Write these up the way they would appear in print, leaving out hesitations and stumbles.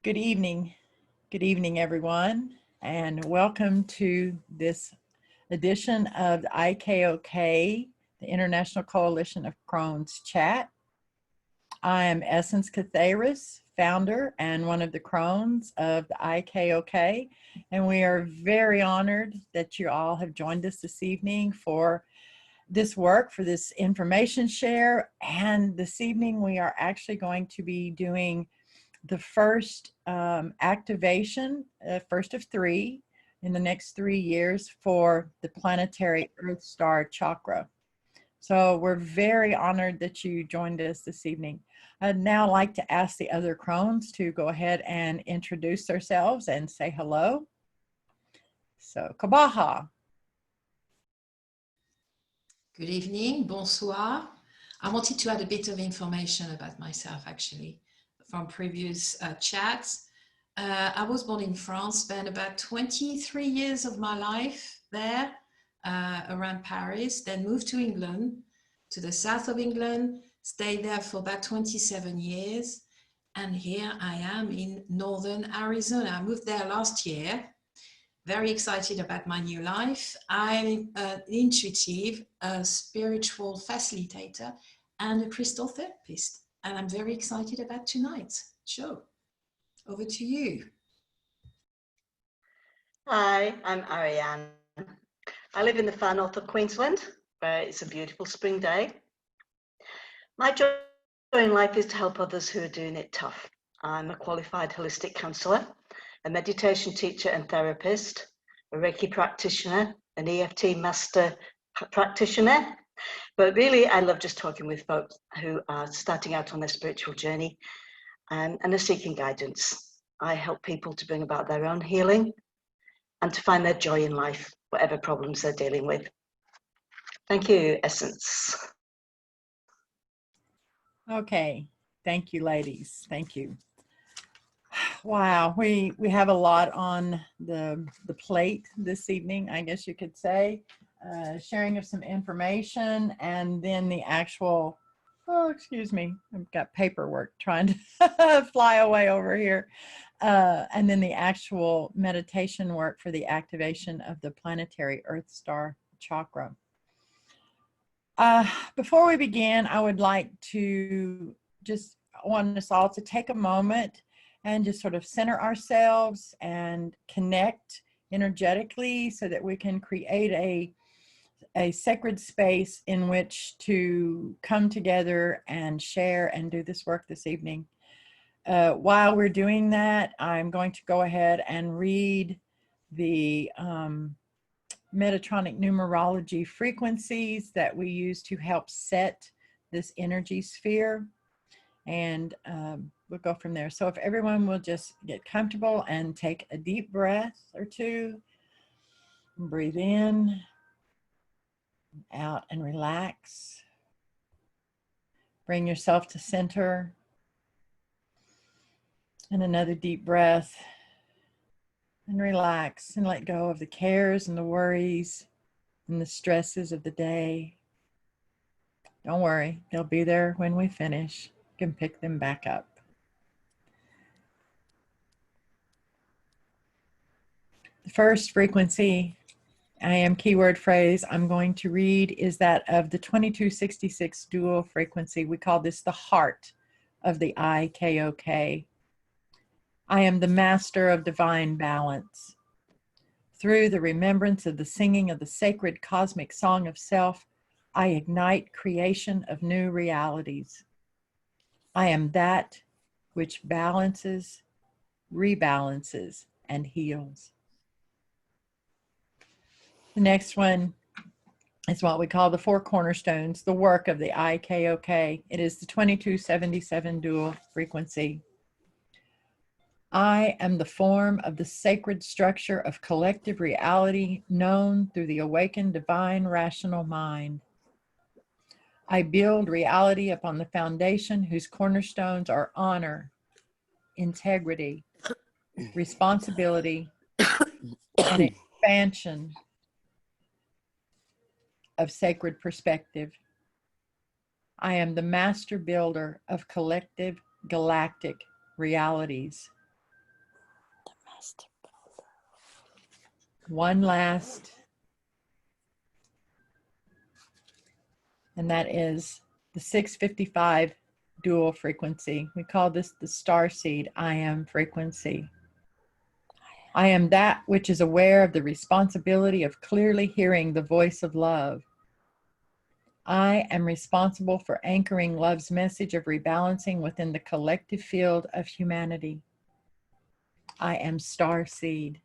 Good evening. Good evening, everyone, and welcome to this edition of the IKoK, the International Koalition of Krones Chat. I am Essence Catharis, founder and one of the Krones of the IKoK, and we are very honored that you all have joined us this evening for this work, for this information share. And this evening we are actually going to be doing the first activation, first of 3 in the next 3 years for the Planetary Earth Star Chakra. So we're very honored that you joined us this evening. I'd now like to ask the other Krones to go ahead and introduce themselves and say hello. So, Kabaha. Good evening, bonsoir. I wanted to add a bit of information about myself, actually, from previous chats. I was born in France, spent about 23 years of my life there, around Paris, then moved to England, to the south of England, stayed there for about 27 years, and here I am in northern Arizona. I moved there last year. Very excited about my new life. I'm an intuitive, a spiritual facilitator, and a crystal therapist. And I'm very excited about tonight's show. Over to you. Hi, I'm Ariane. I live in the far north of Queensland, where it's a beautiful spring day. My joy in life is to help others who are doing it tough. I'm a qualified holistic counsellor, a meditation teacher and therapist, a Reiki practitioner, an EFT master practitioner. But really, I love just talking with folks who are starting out on their spiritual journey and are seeking guidance. I help people to bring about their own healing and to find their joy in life, whatever problems they're dealing with. Thank you, Essence. Okay, thank you, ladies. Thank you. Wow, we have a lot on the plate this evening, I guess you could say. Sharing of some information, and then the actual, oh, excuse me, I've got paperwork trying to fly away over here. And then the actual meditation work for the activation of the Planetary Earth Star Chakra. Before we begin, I would like to just want us all to take a moment and just sort of center ourselves and connect energetically so that we can create a sacred space in which to come together and share and do this work this evening. While we're doing that, I'm going to go ahead and read the Metatronic numerology frequencies that we use to help set this energy sphere, and we'll go from there. So if everyone will just get comfortable and take a deep breath or two, breathe in, out, and relax. Bring yourself to center, and another deep breath. And relax and let go of the cares and the worries and the stresses of the day. Don't worry, they'll be there when we finish. You can pick them back up. The first frequency, I am keyword phrase, I'm going to read is that of the 2266 dual frequency. We call this the heart of the IKoK. I am the master of divine balance. Through the remembrance of the singing of the sacred cosmic song of self, I ignite creation of new realities. I am that which balances, rebalances, and heals. The next one is what we call the Four Cornerstones, the work of the IKoK. It is the 2277 dual frequency. I am the form of the sacred structure of collective reality known through the awakened divine rational mind. I build reality upon the foundation whose cornerstones are honor, integrity, responsibility, and expansion of sacred perspective. I am the master builder of collective galactic realities. One last, and that is the 655 dual frequency. We call this the Starseed I am frequency. I am that which is aware of the responsibility of clearly hearing the voice of love. I am responsible for anchoring love's message of rebalancing within the collective field of humanity. I am Starseed.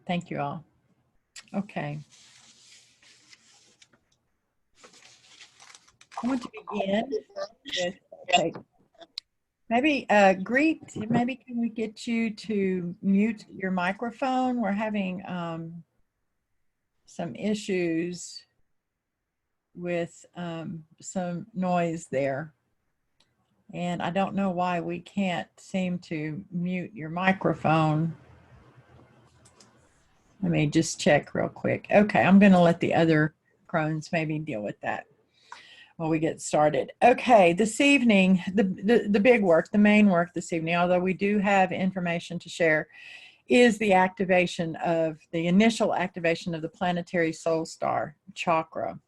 Thank you all. Okay. I want to begin with, okay, maybe maybe can we get you to mute your microphone? We're having some issues with some noise there. And I don't know why we can't seem to mute your microphone. Let me just check real quick. Okay, I'm going to let the other Krones maybe deal with that while we get started. Okay, this evening, the big work, the main work this evening, although we do have information to share, is the activation of the initial activation of the planetary soul star chakra.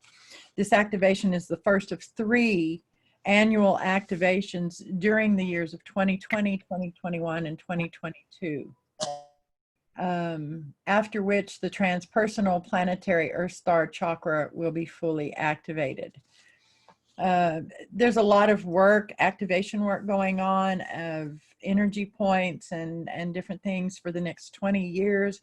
This activation is the first of 3 annual activations during the years of 2020, 2021, and 2022. After which the transpersonal planetary earth star chakra will be fully activated. There's a lot of work, activation work going on of energy points and different things for the next 20 years.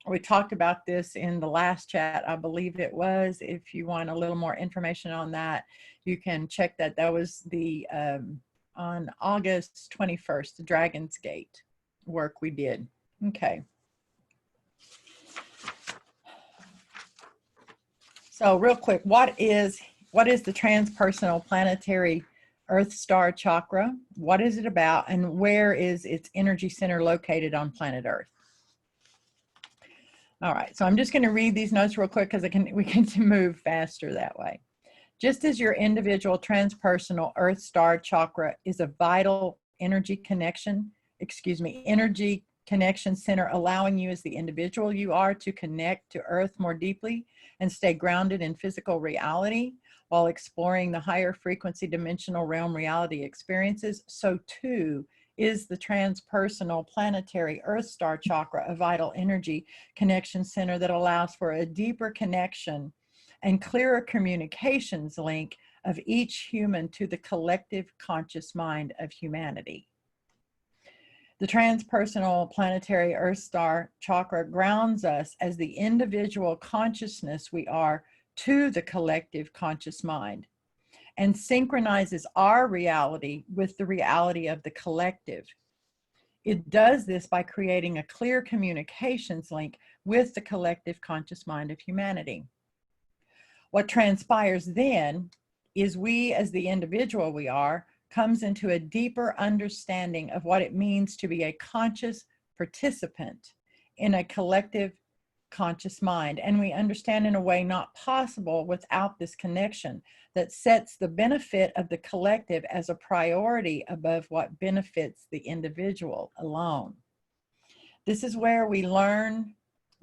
We talked about this in the last chat, I believe it was. If you want a little more information on that, you can check that. That was the on August 21st, the Dragon's Gate work we did. Okay. So real quick, what is the transpersonal planetary earth star chakra? What is it about, and where is its energy center located on planet Earth? All right, so I'm just going to read these notes real quick because we can move faster that way. Just as your individual transpersonal earth star chakra is a vital energy connection center, allowing you as the individual you are to connect to Earth more deeply and stay grounded in physical reality while exploring the higher frequency dimensional realm reality experiences, so too is the transpersonal planetary earth star chakra a vital energy connection center that allows for a deeper connection and clearer communications link of each human to the collective conscious mind of humanity. The transpersonal planetary earth star chakra grounds us as the individual consciousness we are to the collective conscious mind and synchronizes our reality with the reality of the collective. It does this by creating a clear communications link with the collective conscious mind of humanity. What transpires then is we, as the individual we are, comes into a deeper understanding of what it means to be a conscious participant in a collective conscious mind. And we understand in a way not possible without this connection that sets the benefit of the collective as a priority above what benefits the individual alone. This is where we learn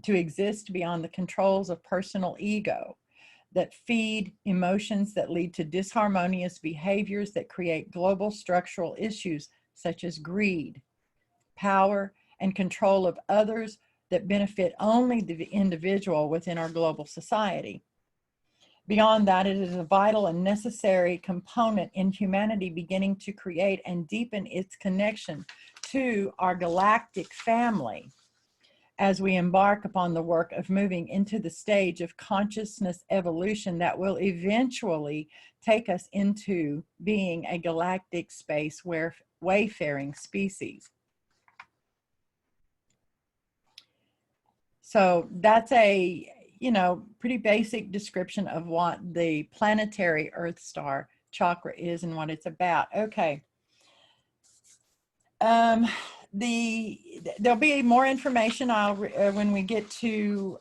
to exist beyond the controls of personal ego that feed emotions that lead to disharmonious behaviors that create global structural issues such as greed, power, and control of others that benefit only the individual within our global society. Beyond that, it is a vital and necessary component in humanity beginning to create and deepen its connection to our galactic family as we embark upon the work of moving into the stage of consciousness evolution that will eventually take us into being a galactic space wayfaring species. So that's a, pretty basic description of what the planetary earth star chakra is and what it's about. Okay. there'll be more information when we get to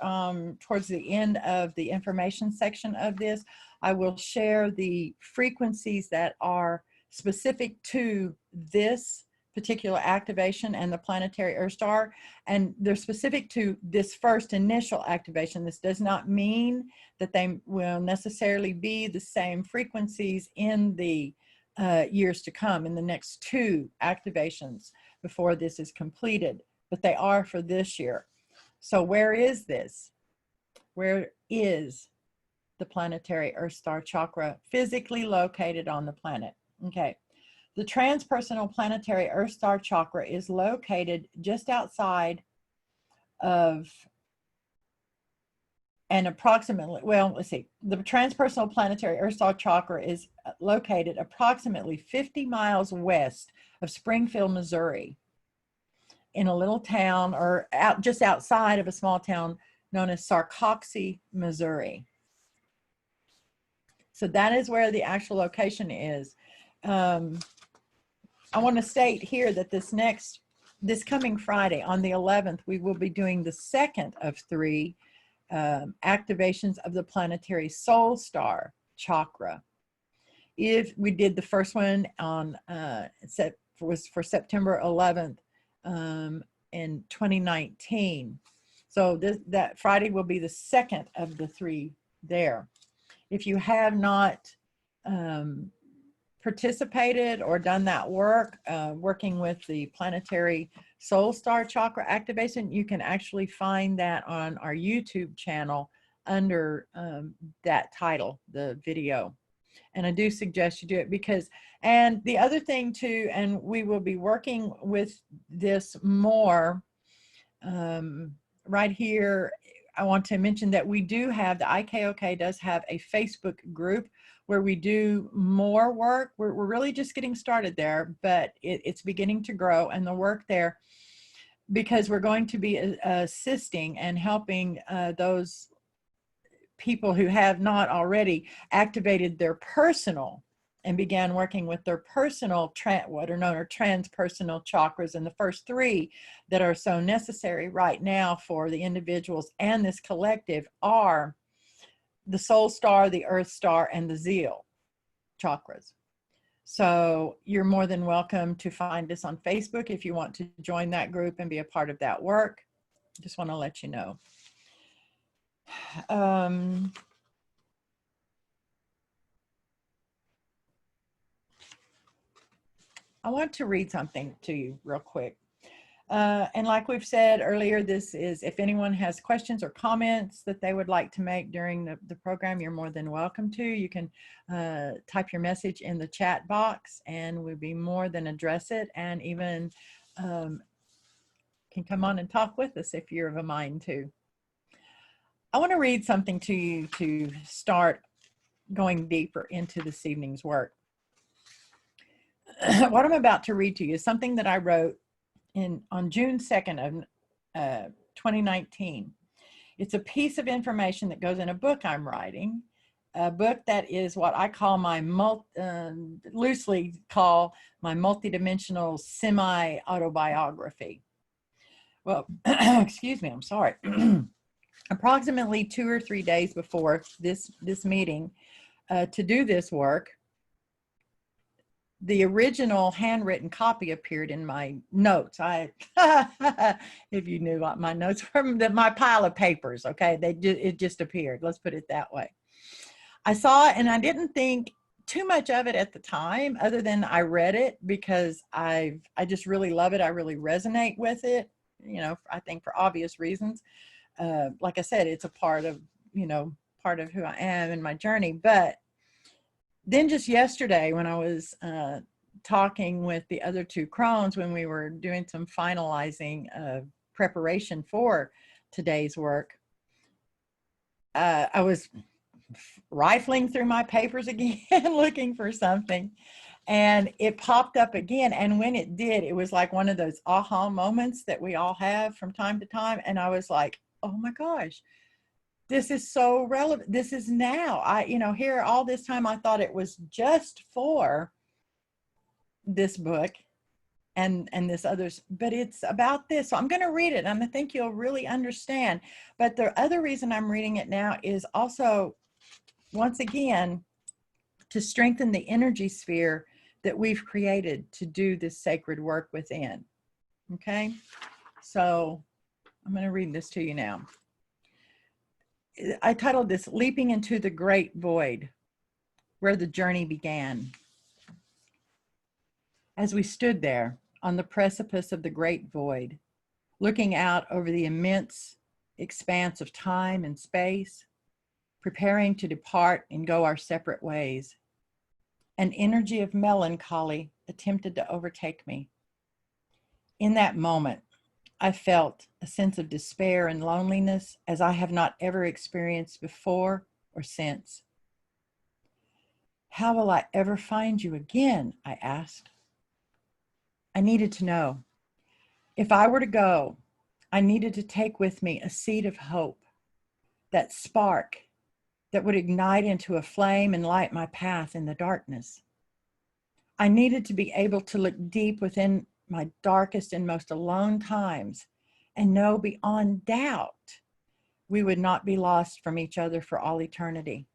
towards the end of the information section of this. I will share the frequencies that are specific to this particular activation and the planetary Earth star, and they're specific to this first initial activation. This does not mean that they will necessarily be the same frequencies in the years to come, in the next 2 activations before this is completed, but they are for this year. So where is this? Where is the planetary Earth star chakra physically located on the planet? Okay. The transpersonal planetary Earth star chakra is located just outside of, and approximately, well, let's see, the transpersonal planetary Earth star chakra is located approximately 50 miles west of Springfield, Missouri, in a little town, or just outside of a small town known as Sarcoxie, Missouri. So that is where the actual location is. I want to state here that this coming Friday on the 11th, we will be doing the second of 3 activations of the planetary soul star chakra. If we did the first one on was for September 11th in 2019, so that Friday will be the second of the 3 there. If you have not participated or done that work, working with the planetary soul star chakra activation, you can actually find that on our YouTube channel under that title, the video. And I do suggest you do it because, and the other thing too, and we will be working with this more right here. I want to mention that we do have, the IKoK does have a Facebook group where we do more work. We're really just getting started there, but it's beginning to grow, and the work there, because we're going to be assisting and helping those people who have not already activated their personal and began working with their personal, what are known as transpersonal chakras. And the first 3 that are so necessary right now for the individuals and this collective are the soul star, the earth star, and the zeal chakras. So you're more than welcome to find us on Facebook if you want to join that group and be a part of that work. Just want to let you know. I want to read something to you real quick. And like we've said earlier, this is, if anyone has questions or comments that they would like to make during the program, you're more than welcome to. You can type your message in the chat box and we'll be more than address it, and even can come on and talk with us if you're of a mind to. I want to read something to you to start going deeper into this evening's work. What I'm about to read to you is something that I wrote on June 2nd of 2019. It's a piece of information that goes in a book I'm writing, a book that is what I call my loosely call my multidimensional semi-autobiography. Well, excuse me, I'm sorry. Approximately 2 or 3 days before this meeting to do this work, the original handwritten copy appeared in my notes. If you knew what my notes were, my pile of papers, okay, it just appeared. Let's put it that way. I saw it and I didn't think too much of it at the time, other than I read it because I just really love it. I really resonate with it, you know, I think for obvious reasons. Like I said, it's a part of, you know, part of who I am in my journey. But then just yesterday when I was talking with the other 2 Krones, when we were doing some finalizing preparation for today's work, I was rifling through my papers again, looking for something, and it popped up again. And when it did, it was like one of those aha moments that we all have from time to time. And I was like, oh my gosh, this is so relevant. This is now. You know, here all this time I thought it was just for this book, and this others, but it's about this. So I'm going to read it, and I think you'll really understand. But the other reason I'm reading it now is also, once again, to strengthen the energy sphere that we've created to do this sacred work within. Okay, so I'm going to read this to you now. I titled this "Leaping into the Great Void, Where the Journey Began." As we stood there on the precipice of the great void, looking out over the immense expanse of time and space, preparing to depart and go our separate ways, an energy of melancholy attempted to overtake me. In that moment, I felt a sense of despair and loneliness as I have not ever experienced before or since. "How will I ever find you again?" I asked. I needed to know. If I were to go, I needed to take with me a seed of hope, that spark that would ignite into a flame and light my path in the darkness. I needed to be able to look deep within my darkest and most alone times and know beyond doubt we would not be lost from each other for all eternity.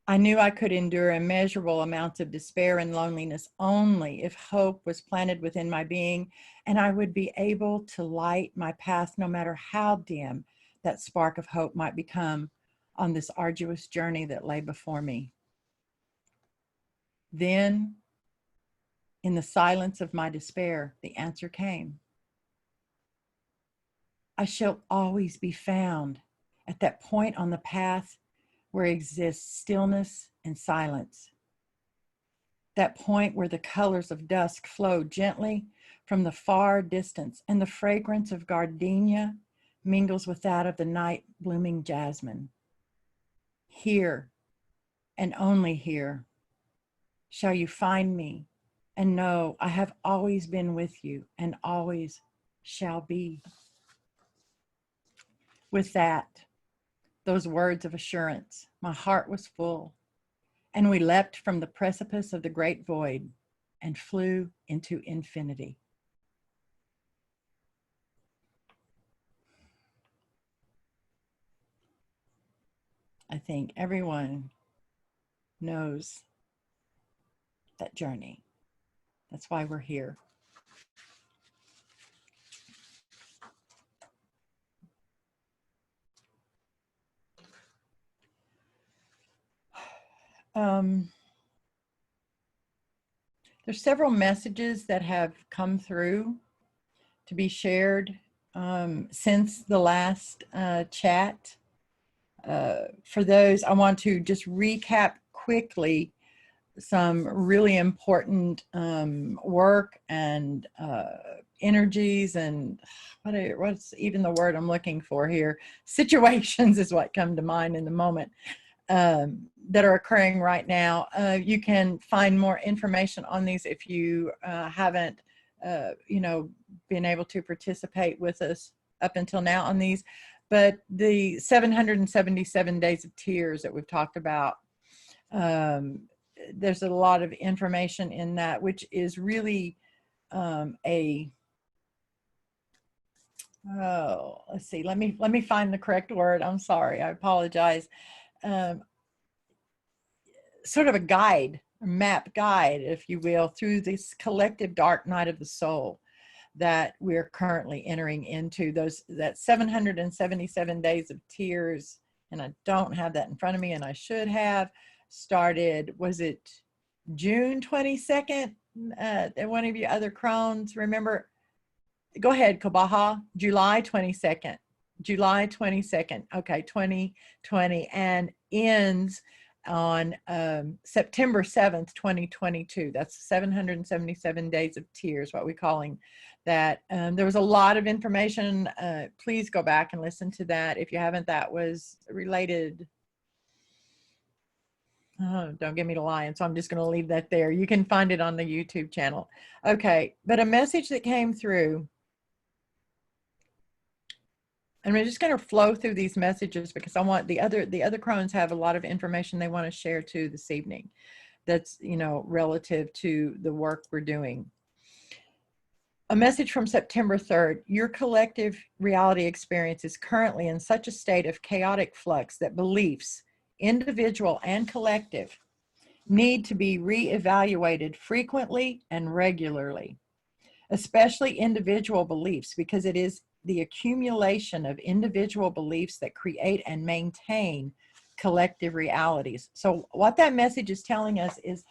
I knew I could endure immeasurable amounts of despair and loneliness only if hope was planted within my being, and I would be able to light my path no matter how dim that spark of hope might become on this arduous journey that lay before me. Then, in the silence of my despair, the answer came. I shall always be found at that point on the path where exists stillness and silence. That point where the colors of dusk flow gently from the far distance and the fragrance of gardenia mingles with that of the night blooming jasmine. Here, and only here, shall you find me and know I have always been with you and always shall be. With that, those words of assurance, my heart was full, and we leapt from the precipice of the great void and flew into infinity. I think everyone knows that journey. That's why we're here. There's several messages that have come through to be shared since the last chat. For those, I want to just recap quickly some really important work and energies and what's even the word I'm looking for here? Situations is what come to mind in the moment that are occurring right now. You can find more information on these if you haven't, been able to participate with us up until now on these. But the 777 days of tears that we've talked about, there's a lot of information in that, which is really let's see, let me find the correct word. I'm sorry, I apologize. Sort of a guide, a map guide, if you will, through this collective dark night of the soul that we're currently entering into. That 777 days of tears, and I don't have that in front of me, and I should have started, was it June 22nd? One of you other Krones, remember? Go ahead, Kabaha. July 22nd. July 22nd. Okay, 2020, and ends on September 7th, 2022. That's 777 days of tears, what we're calling that. There was a lot of information. Please go back and listen to that. If you haven't, that was related. Oh, don't get me to lying. So I'm just going to leave that there. You can find it on the YouTube channel. Okay. But a message that came through, and we're just going to flow through these messages because I want the other Krones have a lot of information they want to share too this evening. That's, relative to the work we're doing. A message from September 3rd. Your collective reality experience is currently in such a state of chaotic flux that beliefs, individual and collective, need to be reevaluated frequently and regularly, especially individual beliefs, because it is the accumulation of individual beliefs that create and maintain collective realities. So what that message is telling us is,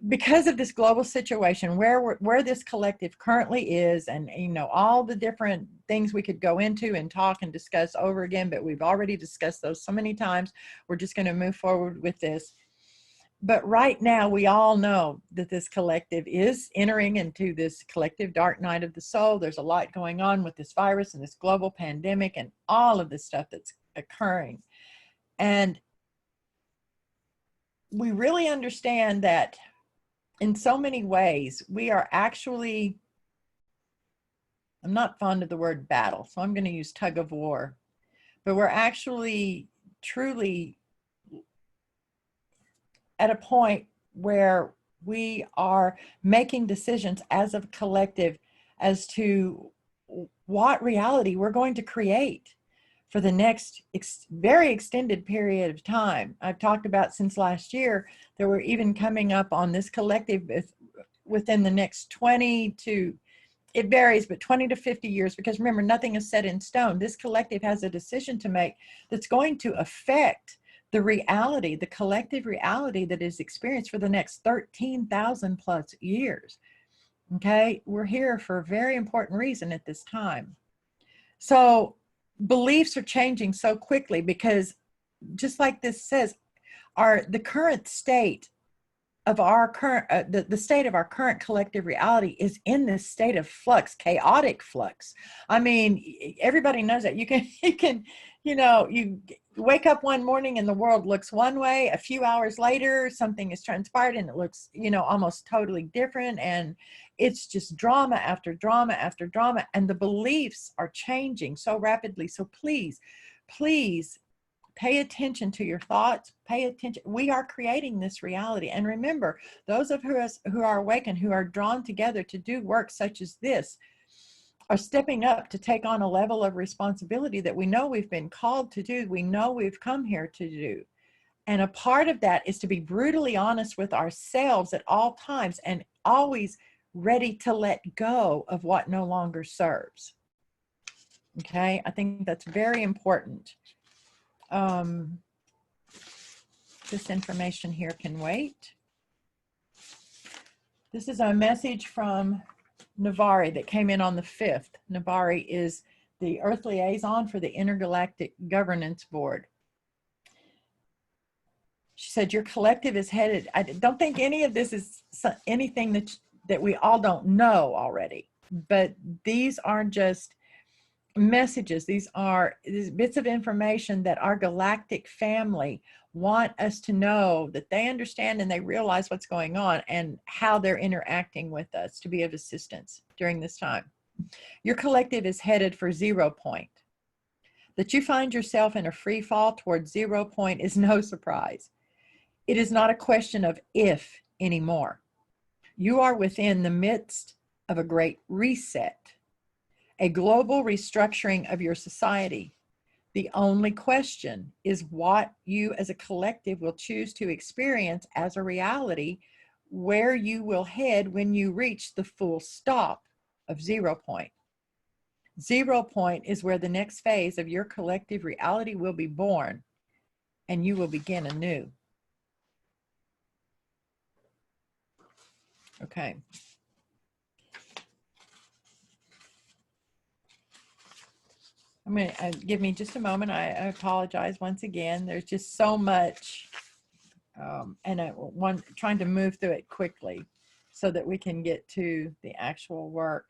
because of this global situation where this collective currently is, and you know, all the different things we could go into and talk and discuss over again, but we've already discussed those so many times, we're just going to move forward with this. But right now, we all know that this collective is entering into this collective dark night of the soul. There's a lot going on with this virus and this global pandemic and all of this stuff that's occurring. And we really understand that in so many ways, we are actually, I'm not fond of the word battle, so I'm going to use tug of war, but we're actually truly at a point where we are making decisions as a collective as to what reality we're going to create for the next very extended period of time. I've talked about since last year that we're even coming up on this collective within the next 20 to, it varies, but 20 to 50 years, because remember, nothing is set in stone. This collective has a decision to make that's going to affect the reality, the collective reality that is experienced for the next 13,000 plus years. Okay, we're here for a very important reason at this time. So beliefs are changing so quickly because, just like this says, the current state of our current, the state of our current collective reality is in this state of flux, chaotic flux. I mean, everybody knows that. You can, you wake up one morning and the world looks one way. A few hours later, something is transpired and it looks, almost totally different. And it's just drama after drama after drama. And the beliefs are changing so rapidly. So please, please, pay attention to your thoughts, pay attention. We are creating this reality. And remember, those of us who are awakened, who are drawn together to do work such as this, are stepping up to take on a level of responsibility that we know we've been called to do, we know we've come here to do. And a part of that is to be brutally honest with ourselves at all times and always ready to let go of what no longer serves. Okay, I think that's very important. This information here can wait. This is a message from Navari that came in on the 5th. Navari is the Earth liaison for the Intergalactic Governance Board. She said, your collective is headed. I don't think any of this is anything that we all don't know already, but these aren't just messages. These are bits of information that our galactic family want us to know, that they understand and they realize what's going on and how they're interacting with us to be of assistance during this time. Your collective is headed for 0 point. That you find yourself in a free fall towards 0 point is no surprise. It is not a question of if anymore. You are within the midst of a great reset, a global restructuring of your society. The only question is what you as a collective will choose to experience as a reality, where you will head when you reach the full stop of 0 point. 0 point is where the next phase of your collective reality will be born, and you will begin anew. Okay. I'm going to give me just a moment. I apologize once again. There's just so much, and trying to move through it quickly so that we can get to the actual work.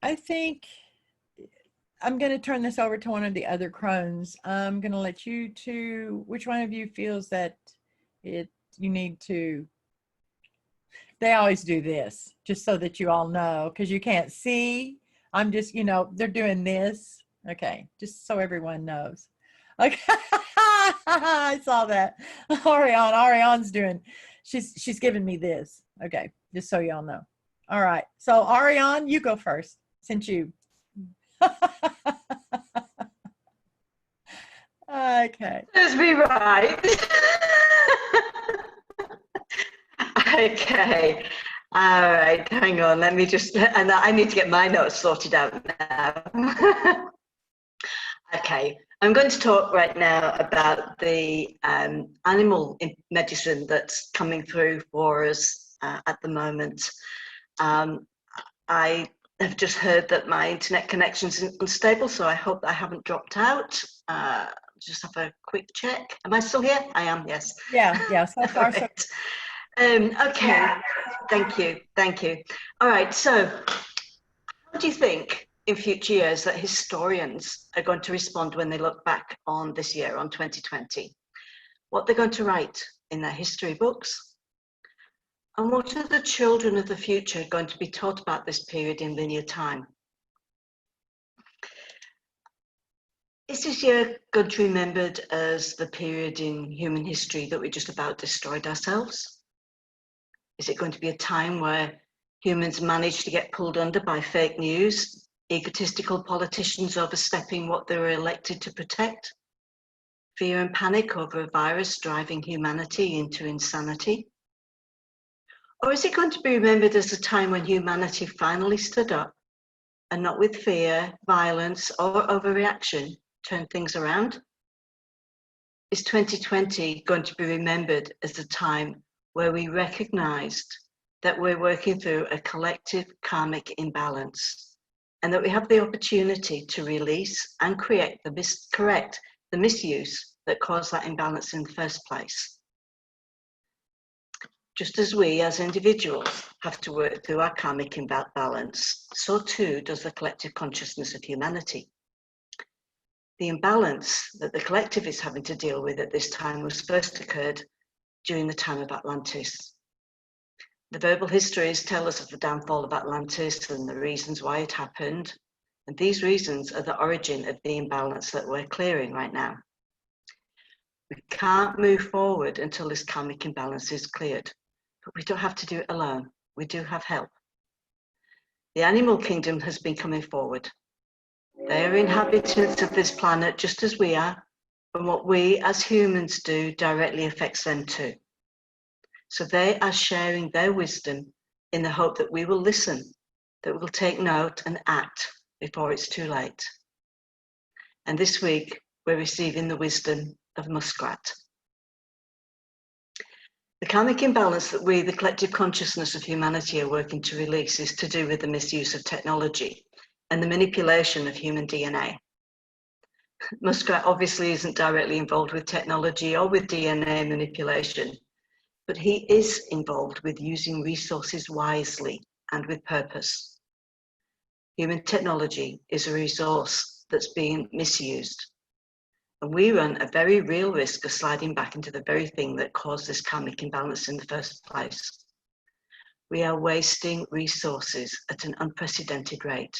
I think I'm going to turn this over to one of the other Krones. I'm going to let you two, which one of you feels that you need to. They always do this, just so that you all know, because you can't see. I'm just, they're doing this. Okay, just so everyone knows. Okay, I saw that. Ariane's doing, she's giving me this. Okay, just so y'all know. All right. So Ariane, you go first since you. Okay. Let's be right. Okay. All right. Hang on. Let me just, and I need to get my notes sorted out now. Okay. I'm going to talk right now about the animal medicine that's coming through for us at the moment. I have just heard that my internet connection is unstable, so I hope I haven't dropped out. Just have a quick check. Am I still here? I am, yes. Yeah, so far so good. Okay, thank you. All right, so how do you think in future years that historians are going to respond when they look back on this year, on 2020? What they're going to write in their history books? And what are the children of the future going to be taught about this period in linear time? Is this year going to be remembered as the period in human history that we just about destroyed ourselves? Is it going to be a time where humans managed to get pulled under by fake news, egotistical politicians overstepping what they were elected to protect, fear and panic over a virus driving humanity into insanity? Or is it going to be remembered as a time when humanity finally stood up and not with fear, violence, or overreaction turned things around? Is 2020 going to be remembered as a time where we recognized that we're working through a collective karmic imbalance and that we have the opportunity to release and correct the misuse that caused that imbalance in the first place? Just as we as individuals have to work through our karmic imbalance, so too does the collective consciousness of humanity. The imbalance that the collective is having to deal with at this time was first occurred during the time of Atlantis. The verbal histories tell us of the downfall of Atlantis and the reasons why it happened, and these reasons are the origin of the imbalance that we're clearing right now. We can't move forward until this karmic imbalance is cleared. But we don't have to do it alone. We do have help. The animal kingdom has been coming forward. They are inhabitants of this planet just as we are, and what we as humans do directly affects them too. So they are sharing their wisdom in the hope that we will listen, that we will take note and act before it's too late. And this week, we're receiving the wisdom of muskrat. The karmic imbalance that we, the collective consciousness of humanity, are working to release is to do with the misuse of technology and the manipulation of human DNA. Muskrat obviously isn't directly involved with technology or with DNA manipulation, but he is involved with using resources wisely and with purpose. Human technology is a resource that's being misused. And we run a very real risk of sliding back into the very thing that caused this karmic imbalance in the first place. We are wasting resources at an unprecedented rate.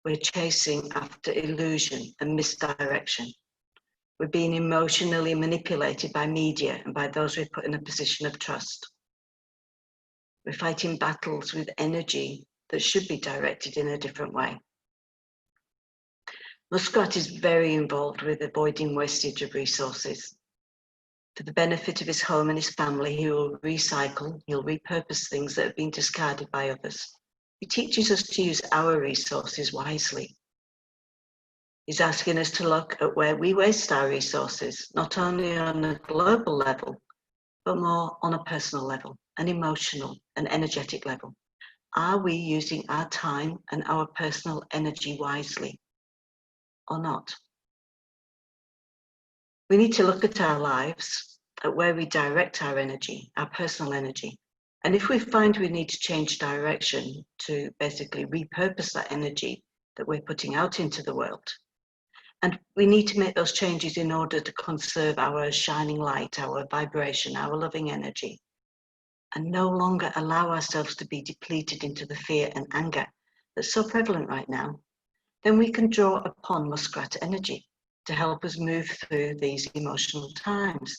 We're chasing after illusion and misdirection. We're being emotionally manipulated by media and by those we put in a position of trust. We're fighting battles with energy that should be directed in a different way. Muskrat is very involved with avoiding wastage of resources. For the benefit of his home and his family, he will recycle, he'll repurpose things that have been discarded by others. He teaches us to use our resources wisely. He's asking us to look at where we waste our resources, not only on a global level, but more on a personal level, an emotional and energetic level. Are we using our time and our personal energy wisely? Or not? We need to look at our lives, at where we direct our energy, our personal energy. And if we find we need to change direction to basically repurpose that energy that we're putting out into the world, and we need to make those changes in order to conserve our shining light, our vibration, our loving energy, and no longer allow ourselves to be depleted into the fear and anger that's so prevalent right now, then we can draw upon muskrat energy. to help us move through these emotional times.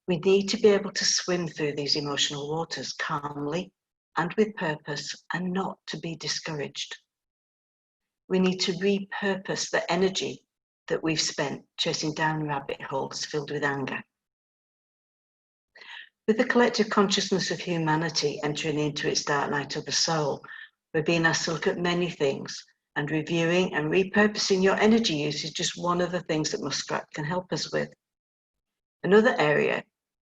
We need to be able to swim through these emotional waters calmly and with purpose, and not to be discouraged. We need to repurpose the energy that we've spent chasing down rabbit holes filled with anger. With the collective consciousness of humanity entering into its dark night of the soul, we're being asked to look at many things, and reviewing and repurposing your energy use is just one of the things that Muskrat can help us with. Another area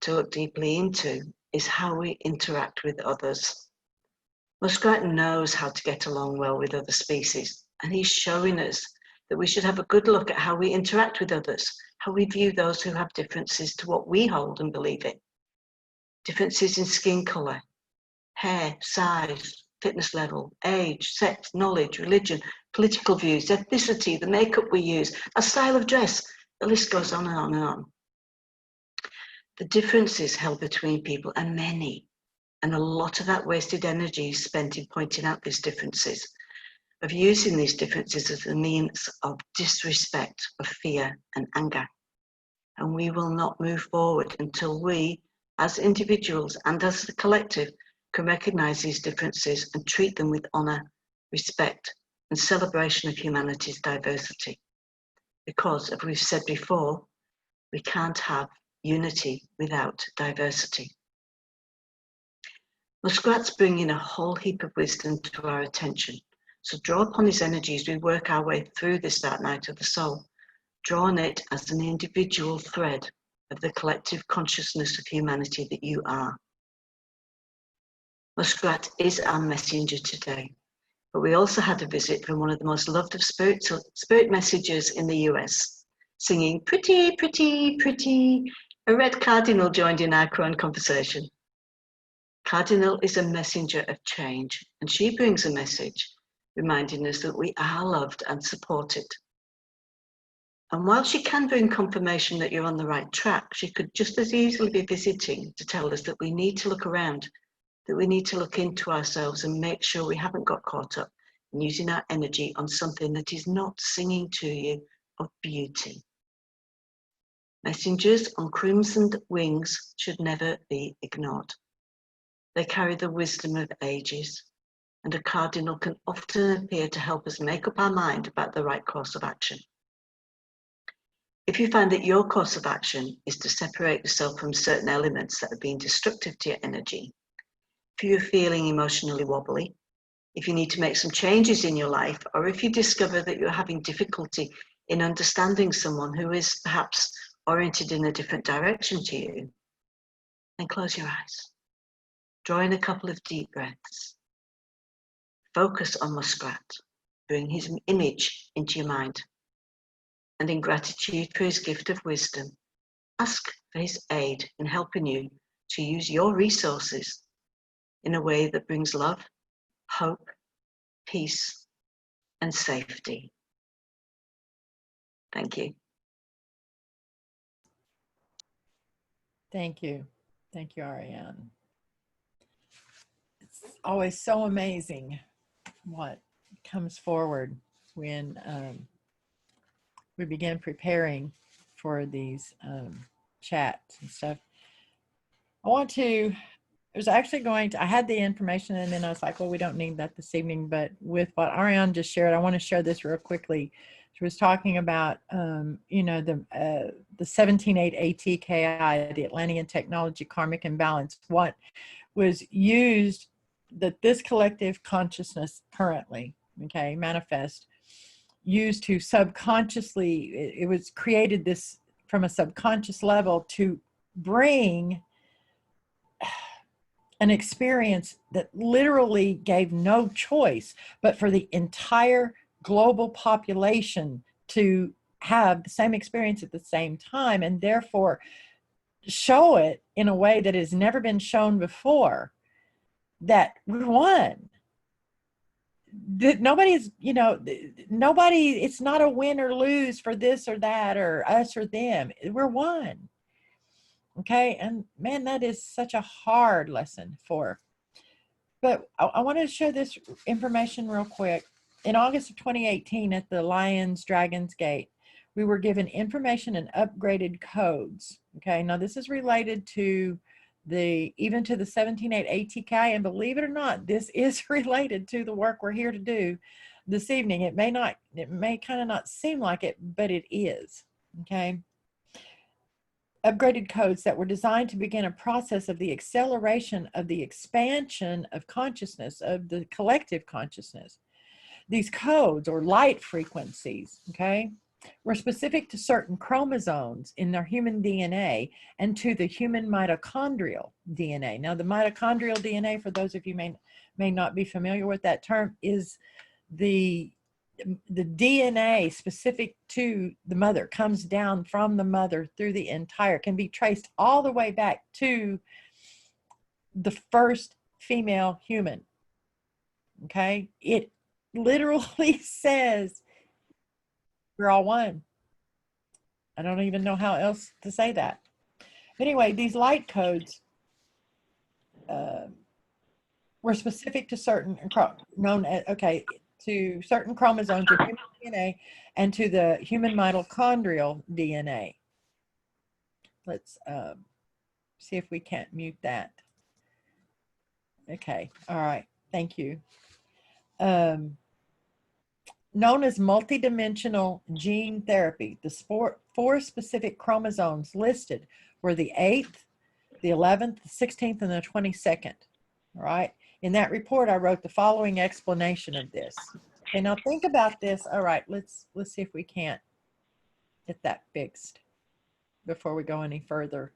to look deeply into is how we interact with others. Muskrat knows how to get along well with other species, and he's showing us that we should have a good look at how we interact with others, how we view those who have differences to what we hold and believe in. Differences in skin colour, hair, size, fitness level, age, sex, knowledge, religion, political views, ethnicity, the makeup we use, our style of dress, the list goes on and on and on. The differences held between people are many, and a lot of that wasted energy is spent in pointing out these differences, of using these differences as a means of disrespect, of fear and anger. And we will not move forward until we, as individuals and as the collective, can recognise these differences and treat them with honour, respect and celebration of humanity's diversity. Because, as we've said before, we can't have unity without diversity. Muskrat's bringing a whole heap of wisdom to our attention, so draw upon his energy as we work our way through this dark night of the soul. Draw on it as an individual thread of the collective consciousness of humanity that you are. Muskrat is our messenger today, but we also had a visit from one of the most loved of spirit messengers in the US, singing "Pretty, pretty, pretty." A red cardinal joined in our crone conversation. Cardinal is a messenger of change, and she brings a message reminding us that we are loved and supported. And while she can bring confirmation that you're on the right track, she could just as easily be visiting to tell us that we need to look around, that we need to look into ourselves and make sure we haven't got caught up in using our energy on something that is not singing to you of beauty. Messengers on crimsoned wings should never be ignored. They carry the wisdom of ages, and a cardinal can often appear to help us make up our mind about the right course of action. If you find that your course of action is to separate yourself from certain elements that are being destructive to your energy, if you're feeling emotionally wobbly, if you need to make some changes in your life, or if you discover that you're having difficulty in understanding someone who is perhaps oriented in a different direction to you, then close your eyes. Draw in a couple of deep breaths. Focus on Muskrat. Bring his image into your mind. And in gratitude for his gift of wisdom, ask for his aid in helping you to use your resources in a way that brings love, hope, peace, and safety. Thank you. Thank you. Thank you, Ariane. It's always so amazing what comes forward when we begin preparing for these chats and stuff. I was actually I had the information and then I was like, well, we don't need that this evening, but with what Ariane just shared, I want to share this real quickly. She was talking about, you know, the 17.8 ATKI, the Atlantean Technology Karmic Imbalance, what was used, that this collective consciousness currently, okay, manifest, used to subconsciously, it was created this from a subconscious level to bring an experience that literally gave no choice but for the entire global population to have the same experience at the same time, and therefore show it in a way that has never been shown before, that we're one. That nobody's, you know, nobody, it's not a win or lose for this or that or us or them. We're one. Okay. And man, that is such a hard lesson but I want to show this information real quick. In August of 2018 at the Lions Dragons Gate, we were given information and upgraded codes. Okay, now this is related to even to the 17.8 ATK, and believe it or not, this is related to the work we're here to do this evening. It may kind of not seem like it, but it is. Okay. Upgraded codes that were designed to begin a process of the acceleration of the expansion of consciousness, of the collective consciousness. These codes, or light frequencies, okay, were specific to certain chromosomes in their human DNA and to the human mitochondrial DNA. Now, the mitochondrial DNA, for those of you may not be familiar with that term, is the DNA specific to the mother, comes down from the mother through the entire, can be traced all the way back to the first female human. Okay, it literally says we're all one. I don't even know how else to say that. Anyway, these light codes were specific to certain, to certain chromosomes of human DNA and to the human mitochondrial DNA. Let's see if we can't mute that. Okay, all right, thank you. Known as multidimensional gene therapy, the four specific chromosomes listed were the 8th, the 11th, the 16th, and the 22nd. All right. In that report, I wrote the following explanation of this. Okay, now think about this. All right, let's see if we can't get that fixed before we go any further.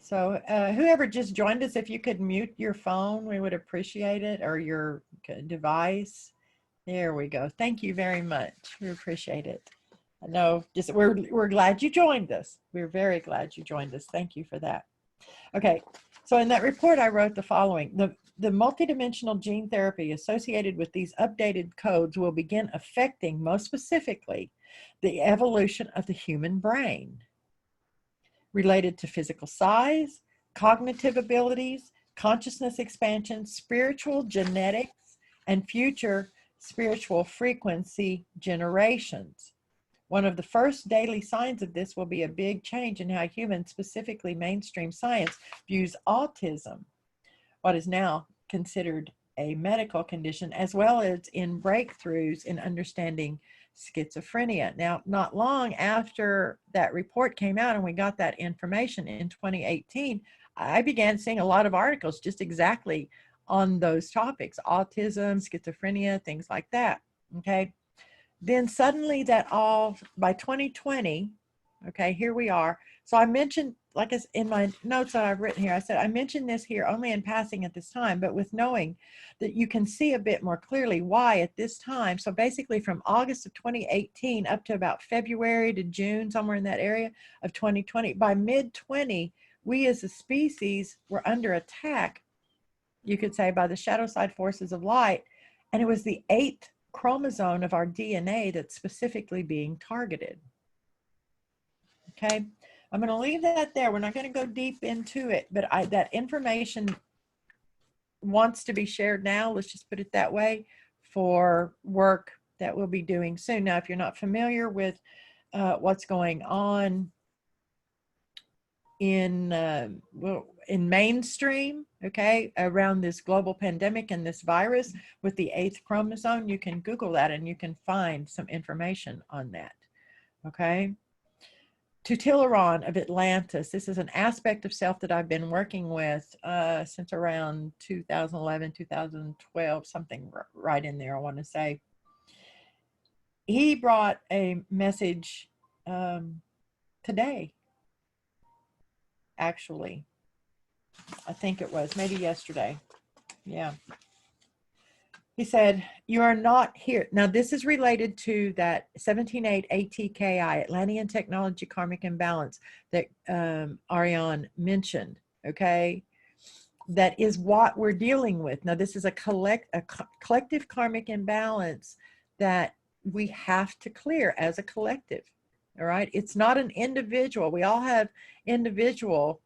So whoever just joined us, if you could mute your phone, we would appreciate it, or your device. There we go. Thank you very much. We appreciate it. I know, just we're glad you joined us. We're very glad you joined us. Thank you for that. Okay, so in that report, I wrote the following. The multidimensional gene therapy associated with these updated codes will begin affecting, most specifically, the evolution of the human brain, related to physical size, cognitive abilities, consciousness expansion, spiritual genetics, and future spiritual frequency generations. One of the first daily signs of this will be a big change in how humans, specifically mainstream science, views autism, what is now considered a medical condition, as well as in breakthroughs in understanding schizophrenia. Now, not long after that report came out and we got that information in 2018, I began seeing a lot of articles just exactly on those topics: autism, schizophrenia, things like that. Okay. Then suddenly that all, by 2020, okay, here we are. So I mentioned, like in my notes that I've written here, I said I mentioned this here only in passing at this time, but with knowing that you can see a bit more clearly why at this time. So basically from August of 2018 up to about February to June, somewhere in that area of 2020, by mid-20, we as a species were under attack, you could say, by the shadow side forces of light. And it was the 8th chromosome of our DNA that's specifically being targeted. Okay, I'm going to leave that there. We're not going to go deep into it, but that information wants to be shared now, let's just put it that way, for work that we'll be doing soon. Now, if you're not familiar with what's going on in mainstream, okay, around this global pandemic and this virus with the 8th chromosome, you can Google that and you can find some information on that. Okay. Tutilaron of Atlantis. This is an aspect of self that I've been working with since around 2011, 2012, something right in there, I want to say. He brought a message today, actually. I think it was maybe yesterday. Yeah. He said, you are not here. Now, this is related to that 17.8 ATKI, Atlantean Technology Karmic Imbalance, that Ariane mentioned, okay? That is what we're dealing with. Now, this is a collective karmic imbalance that we have to clear as a collective, All right. It's not an individual. We all have individual,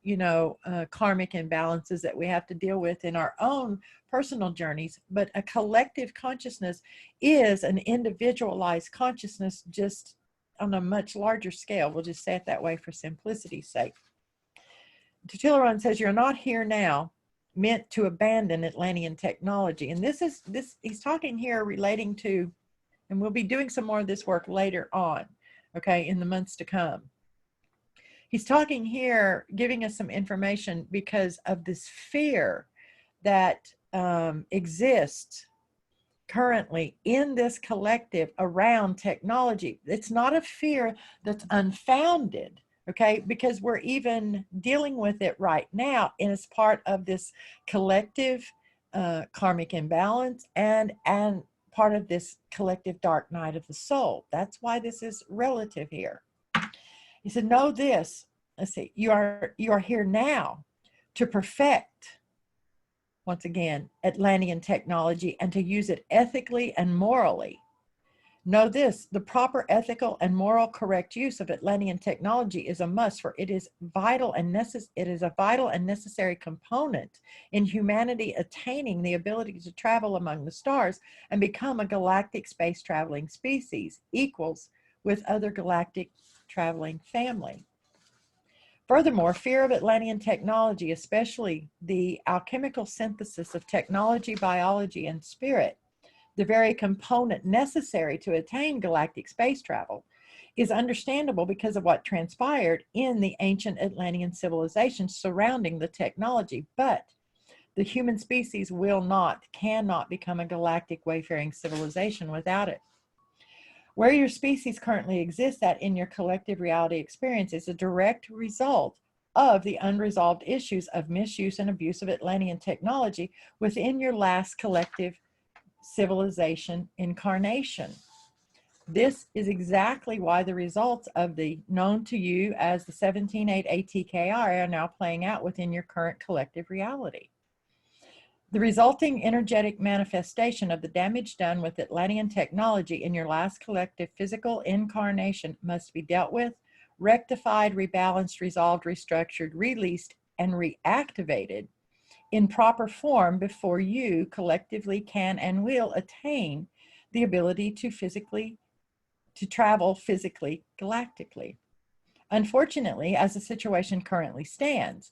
karmic imbalances that we have to deal with in our own personal journeys, but a collective consciousness is an individualized consciousness, just on a much larger scale. We'll just say it that way for simplicity's sake. Tutilaron says, you're not here now meant to abandon Atlantean technology. And he's talking here relating to, and we'll be doing some more of this work later on, okay, in the months to come. He's talking here, giving us some information because of this fear that exists currently in this collective around technology. It's not a fear that's unfounded, okay, because we're even dealing with it right now, and it's part of this collective karmic imbalance and part of this collective dark night of the soul. That's why this is relative here. He said, know this, let's see, you are here now to perfect, once again, Atlantean technology and to use it ethically and morally. Know this, the proper ethical and moral correct use of Atlantean technology is a must, for it is a vital and necessary component in humanity attaining the ability to travel among the stars and become a galactic space traveling species, equals with other galactic traveling family. Furthermore, fear of Atlantean technology, especially the alchemical synthesis of technology, biology, and spirit, the very component necessary to attain galactic space travel, is understandable because of what transpired in the ancient Atlantean civilization surrounding the technology. But the human species cannot become a galactic wayfaring civilization without it. Where your species currently exists at in your collective reality experience is a direct result of the unresolved issues of misuse and abuse of Atlantean technology within your last collective civilization incarnation. This is exactly why the results of the known to you as the 17.8 ATKI are now playing out within your current collective reality. The resulting energetic manifestation of the damage done with Atlantean technology in your last collective physical incarnation must be dealt with, rectified, rebalanced, resolved, restructured, released, and reactivated in proper form before you collectively can and will attain the ability to travel physically galactically. Unfortunately, as the situation currently stands,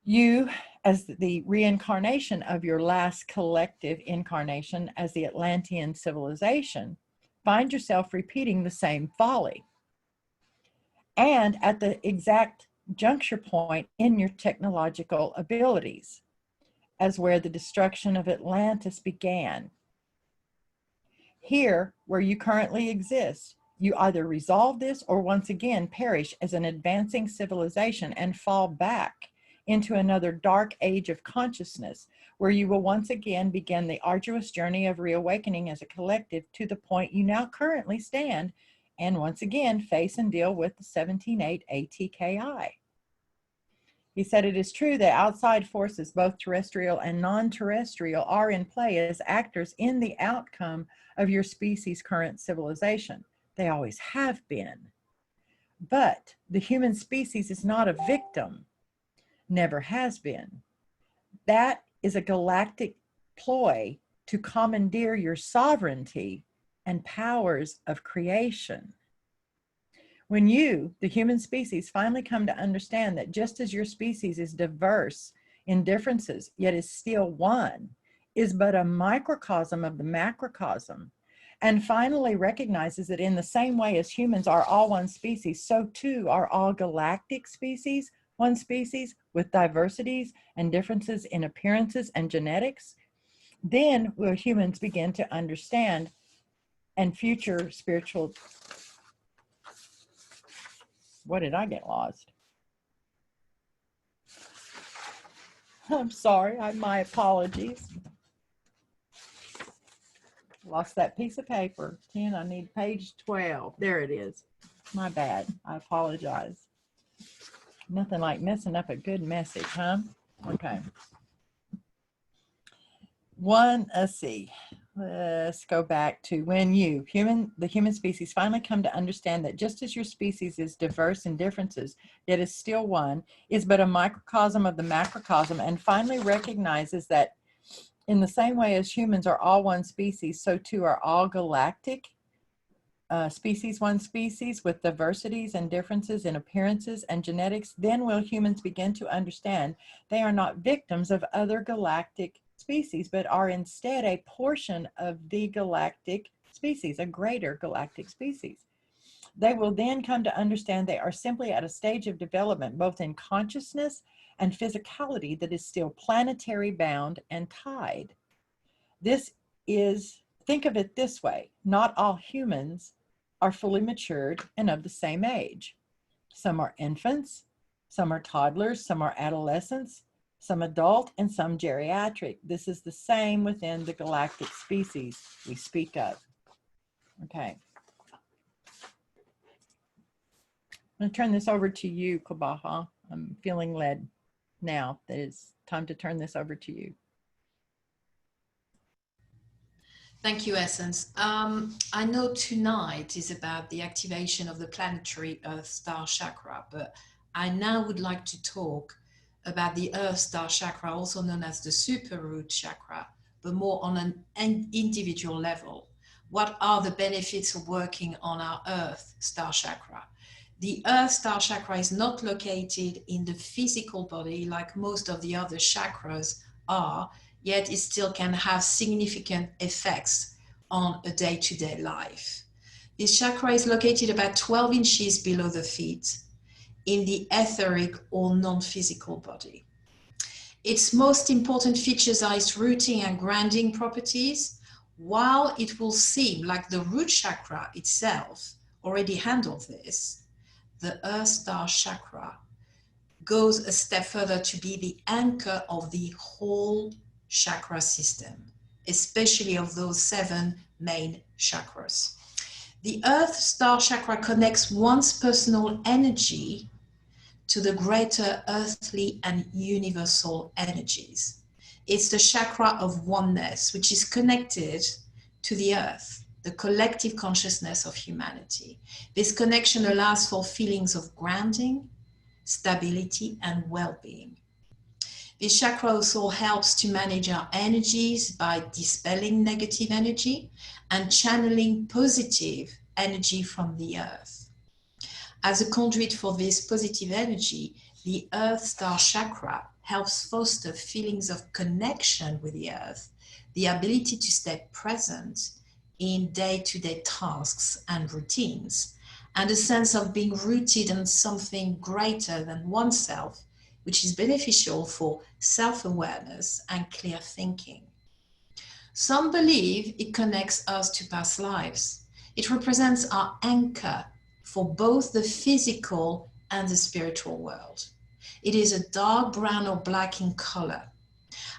you, as the reincarnation of your last collective incarnation as the Atlantean civilization, find yourself repeating the same folly. And at the exact juncture point in your technological abilities, as where the destruction of Atlantis began. Here, where you currently exist, you either resolve this or once again perish as an advancing civilization and fall back into another dark age of consciousness, where you will once again begin the arduous journey of reawakening as a collective to the point you now currently stand, and once again face and deal with the 17.8 ATKI. He said, it is true that outside forces, both terrestrial and non-terrestrial, are in play as actors in the outcome of your species' current civilization. They always have been. But the human species is not a victim, never has been. That is a galactic ploy to commandeer your sovereignty and powers of creation. When you, the human species, finally come to understand that just as your species is diverse in differences, yet is still one, is but a microcosm of the macrocosm, and finally recognizes that in the same way as humans are all one species, so too are all galactic species one species with diversities and differences in appearances and genetics, then will humans begin to understand, and future spiritual... What did I get lost? I'm sorry, my apologies. Lost that piece of paper. 10, I need page 12. There it is. My bad. I apologize. Nothing like messing up a good message, huh? Okay. Let's see. let's go back to when the human species finally come to understand that just as your species is diverse in differences, yet is still one, is but a microcosm of the macrocosm, and finally recognizes that in the same way as humans are all one species, so too are all galactic species one species with diversities and differences in appearances and genetics, then will humans begin to understand they are not victims of other galactic species, but are instead a portion of the galactic species, a greater galactic species. They will then come to understand they are simply at a stage of development, both in consciousness and physicality, that is still planetary bound and tied. Think of it this way, not all humans are fully matured and of the same age. Some are infants, some are toddlers, some are adolescents, some adult, and some geriatric. This is the same within the galactic species we speak of. Okay. I'm going to turn this over to you, Kabaha. I'm feeling led now that it's time to turn this over to you. Thank you, Essence. I know tonight is about the activation of the planetary Earth Star Chakra, but I now would like to talk about the Earth Star Chakra, also known as the Super Root Chakra, but more on an individual level. What are the benefits of working on our Earth Star Chakra? The Earth Star Chakra is not located in the physical body like most of the other chakras are, yet it still can have significant effects on a day-to-day life. This chakra is located about 12 inches below the feet in the etheric or non-physical body. Its most important features are its rooting and grounding properties. While it will seem like the root chakra itself already handled this, the Earth Star Chakra goes a step further to be the anchor of the whole chakra system, especially of those 7 main chakras. The Earth Star Chakra connects one's personal energy to the greater earthly and universal energies. It's the chakra of oneness, which is connected to the earth, the collective consciousness of humanity. This connection allows for feelings of grounding, stability, and well-being. This chakra also helps to manage our energies by dispelling negative energy and channeling positive energy from the earth. As a conduit for this positive energy, the Earth Star Chakra helps foster feelings of connection with the earth, the ability to stay present in day-to-day tasks and routines, and a sense of being rooted in something greater than oneself, which is beneficial for self-awareness and clear thinking. Some believe it connects us to past lives. It represents our anchor for both the physical and the spiritual world. It is a dark brown or black in color.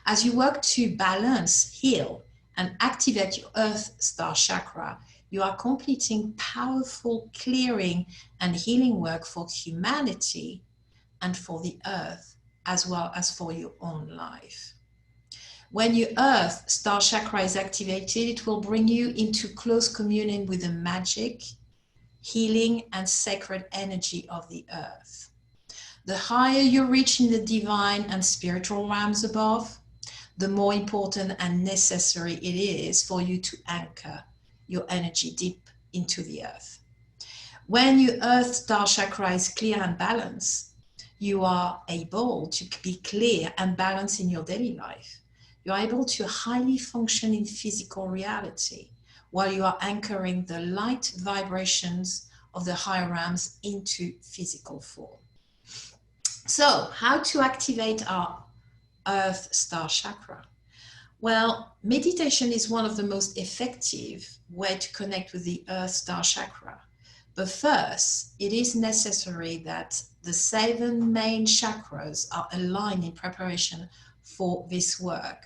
As you work to balance, heal, and activate your Earth Star Chakra, you are completing powerful clearing and healing work for humanity and for the earth, as well as for your own life. When your Earth Star Chakra is activated, it will bring you into close communion with the magic, healing, and sacred energy of the earth. The higher you reach in the divine and spiritual realms above, the more important and necessary it is for you to anchor your energy deep into the earth. When your Earth Star Chakra is clear and balanced, you are able to be clear and balanced in your daily life. You are able to highly function in physical reality while you are anchoring the light vibrations of the higher realms into physical form. So, how to activate our Earth Star Chakra? Well, meditation is one of the most effective ways to connect with the Earth Star Chakra. But first, it is necessary that the 7 main chakras are aligned in preparation for this work.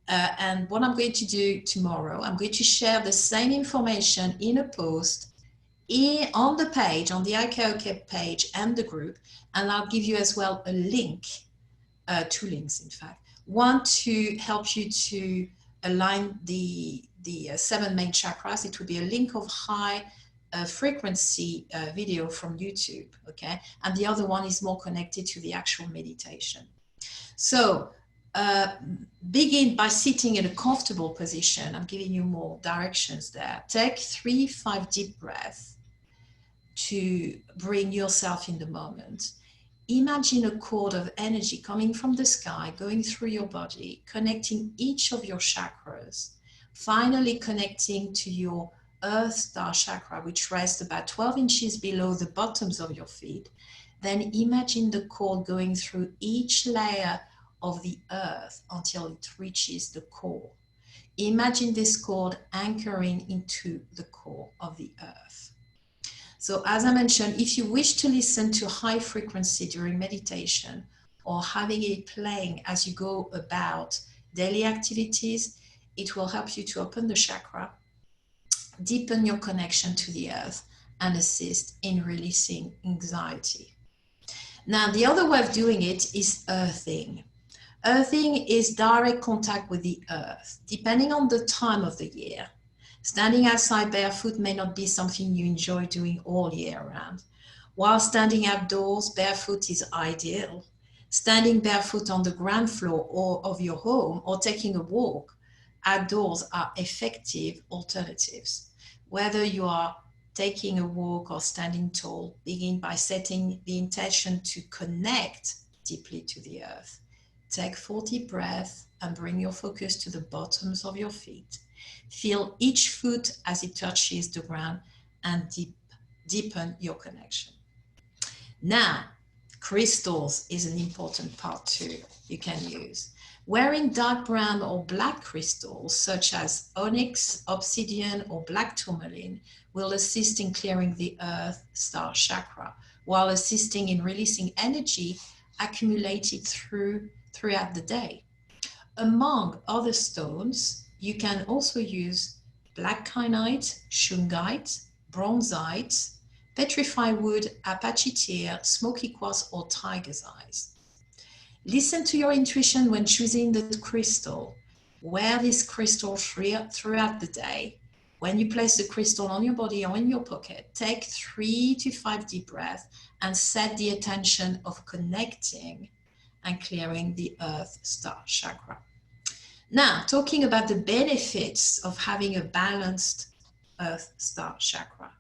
And what I'm going to do tomorrow, I'm going to share the same information in a post on the page, on the IKoK page and the group, and I'll give you as well a link, 2 links in fact. One to help you to align the the 7 main chakras, it would be a link of high frequency video from YouTube, okay? And the other one is more connected to the actual meditation. So begin by sitting in a comfortable position. I'm giving you more directions there. Take 3-5 deep breaths to bring yourself in the moment. Imagine a cord of energy coming from the sky, going through your body, connecting each of your chakras, finally connecting to your Earth Star Chakra, which rests about 12 inches below the bottoms of your feet. Then imagine the cord going through each layer of the Earth until it reaches the core. Imagine this cord anchoring into the core of the Earth. So as I mentioned, if you wish to listen to high frequency during meditation or having it playing as you go about daily activities, it will help you to open the chakra, deepen your connection to the Earth, and assist in releasing anxiety. Now, the other way of doing it is earthing. Earthing is direct contact with the Earth, depending on the time of the year. Standing outside barefoot may not be something you enjoy doing all year round. While standing outdoors barefoot is ideal. Standing barefoot on the ground floor of your home or taking a walk outdoors are effective alternatives. Whether you are taking a walk or standing tall, begin by setting the intention to connect deeply to the Earth. Take 40 breaths and bring your focus to the bottoms of your feet. Feel each foot as it touches the ground and deepen your connection. Now, crystals is an important part too you can use. Wearing dark brown or black crystals such as onyx, obsidian, or black tourmaline will assist in clearing the Earth Star Chakra while assisting in releasing energy accumulated throughout the day. Among other stones, you can also use black kyanite, shungite, bronzite, petrified wood, apache tear, smoky quartz, or tiger's eyes. Listen to your intuition when choosing the crystal. Wear this crystal throughout the day. When you place the crystal on your body or in your pocket, take 3 to 5 deep breaths and set the intention of connecting and clearing the Earth Star Chakra. Now, talking about the benefits of having a balanced Earth Star Chakra.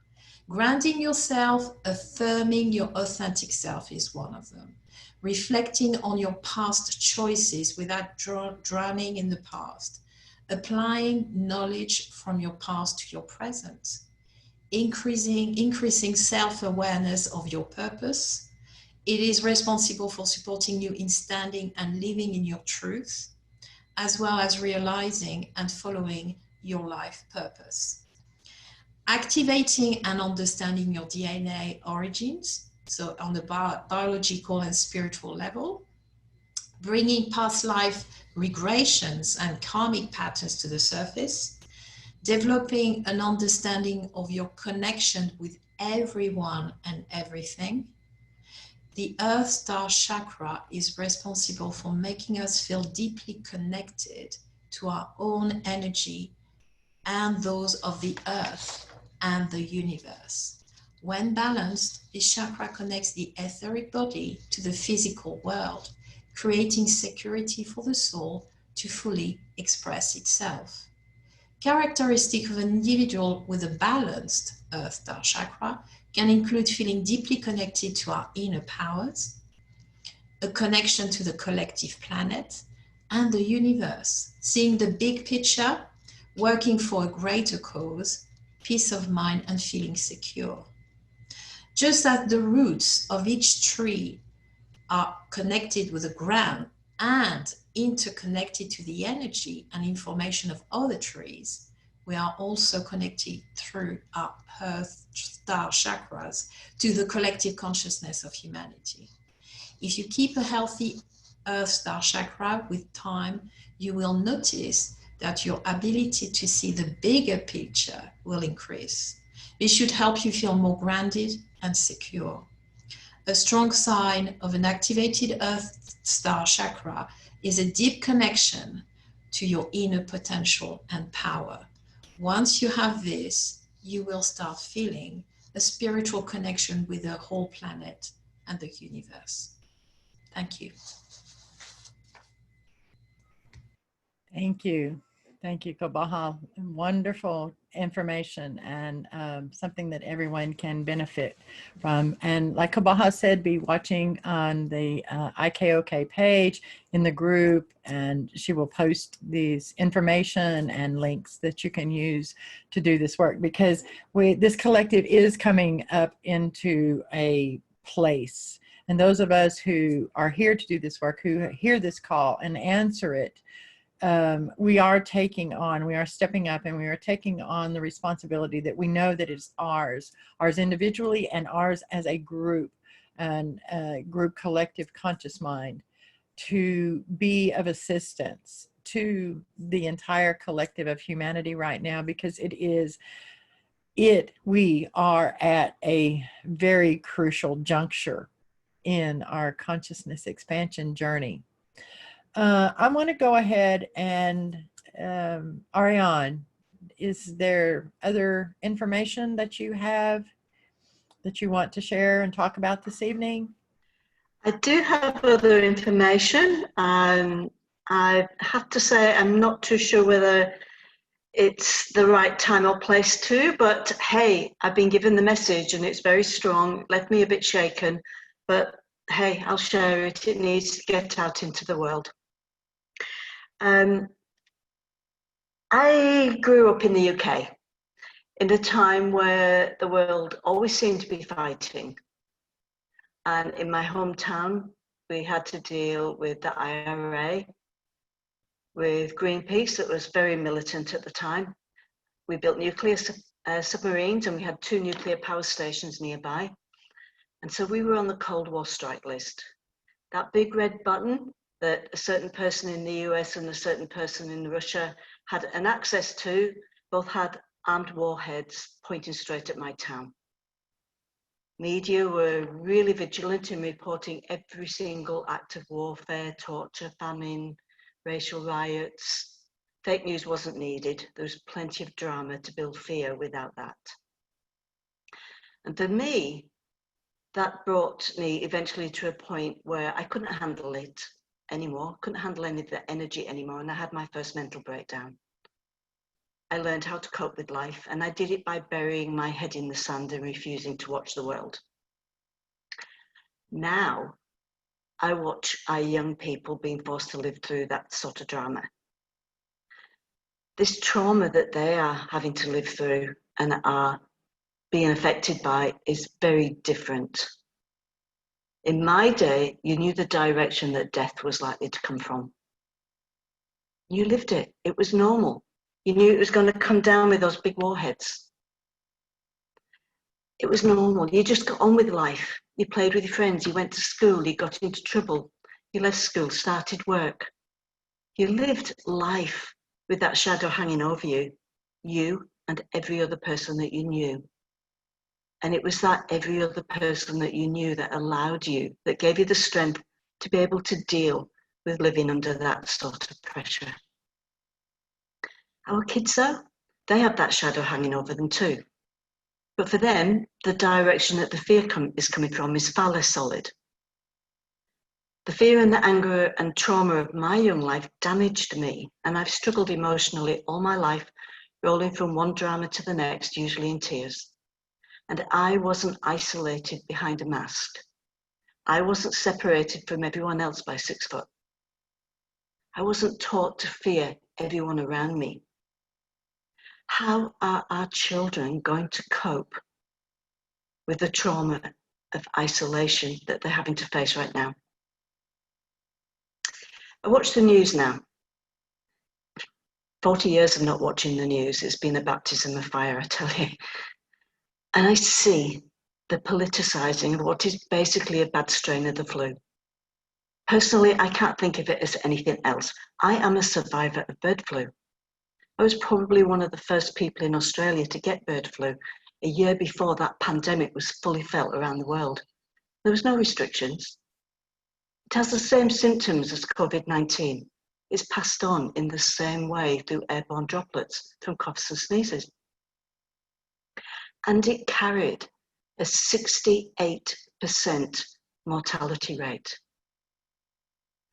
Grounding yourself, affirming your authentic self is one of them. Reflecting on your past choices without drowning in the past. Applying knowledge from your past to your present. Increasing self-awareness of your purpose. It is responsible for supporting you in standing and living in your truth, as well as realizing and following your life purpose. Activating and understanding your DNA origins, so on the biological and spiritual level, bringing past life regressions and karmic patterns to the surface, developing an understanding of your connection with everyone and everything. The Earth Star Chakra is responsible for making us feel deeply connected to our own energy and those of the Earth and the universe. When balanced, this chakra connects the etheric body to the physical world, creating security for the soul to fully express itself. Characteristic of an individual with a balanced Earth Star Chakra can include feeling deeply connected to our inner powers, a connection to the collective planet and the universe, seeing the big picture, working for a greater cause, peace of mind and feeling secure. Just as the roots of each tree are connected with the ground and interconnected to the energy and information of other trees, we are also connected through our Earth Star Chakras to the collective consciousness of humanity. If you keep a healthy Earth Star Chakra with time, you will notice that your ability to see the bigger picture will increase. This should help you feel more grounded and secure. A strong sign of an activated Earth Star Chakra is a deep connection to your inner potential and power. Once you have this, you will start feeling a spiritual connection with the whole planet and the universe. Thank you. Thank you. Thank you, Kabaha. Wonderful information and something that everyone can benefit from. And like Kabaha said, be watching on the IKoK page in the group, and she will post these information and links that you can use to do this work, because this collective is coming up into a place. And those of us who are here to do this work, who hear this call and answer it, we are stepping up, and we are taking on the responsibility that we know that is ours individually and ours as a group, and group collective conscious mind, to be of assistance to the entire collective of humanity right now, because we are at a very crucial juncture in our consciousness expansion journey. I want to go ahead and, Ariane, is there other information that you have that you want to share and talk about this evening? I do have other information. I have to say I'm not too sure whether it's the right time or place to, but hey, I've been given the message and it's very strong. It left me a bit shaken, but hey, I'll share it. It needs to get out into the world. I grew up in the UK in a time where the world always seemed to be fighting. And in my hometown, we had to deal with the IRA, with Greenpeace that was very militant at the time. We built nuclear submarines, and we had 2 nuclear power stations nearby. And so we were on the Cold War strike list. That big red button that a certain person in the US and a certain person in Russia had an access to, both had armed warheads pointing straight at my town. Media were really vigilant in reporting every single act of warfare, torture, famine, racial riots. Fake news wasn't needed. There was plenty of drama to build fear without that. And for me, that brought me eventually to a point where I couldn't handle it anymore, couldn't handle any of the energy anymore, and I had my first mental breakdown. I learned how to cope with life, and I did it by burying my head in the sand and refusing to watch the world. Now, I watch our young people being forced to live through that sort of drama. This trauma that they are having to live through and are being affected by is very different. In my day, you knew the direction that death was likely to come from. You lived it. It was normal. You knew it was going to come down with those big warheads. It was normal. You just got on with life. You played with your friends. You went to school. You got into trouble. You left school, started work. You lived life with that shadow hanging over you, you and every other person that you knew. And it was that every other person that you knew that allowed you, that gave you the strength to be able to deal with living under that sort of pressure. Our kids, though, they have that shadow hanging over them too. But for them, the direction that the fear is coming from is far less solid. The fear and the anger and trauma of my young life damaged me, and I've struggled emotionally all my life, rolling from one drama to the next, usually in tears. And I wasn't isolated behind a mask. I wasn't separated from everyone else by 6 foot. I wasn't taught to fear everyone around me. How are our children going to cope with the trauma of isolation that they're having to face right now? I watch the news now. 40 years of not watching the news. It's been a baptism of fire, I tell you. And I see the politicizing of what is basically a bad strain of the flu. Personally, I can't think of it as anything else. I am a survivor of bird flu. I was probably one of the first people in Australia to get bird flu a year before that pandemic was fully felt around the world. There was no restrictions. It has the same symptoms as COVID-19. is passed on in the same way through airborne droplets from coughs and sneezes. And it carried a 68% mortality rate.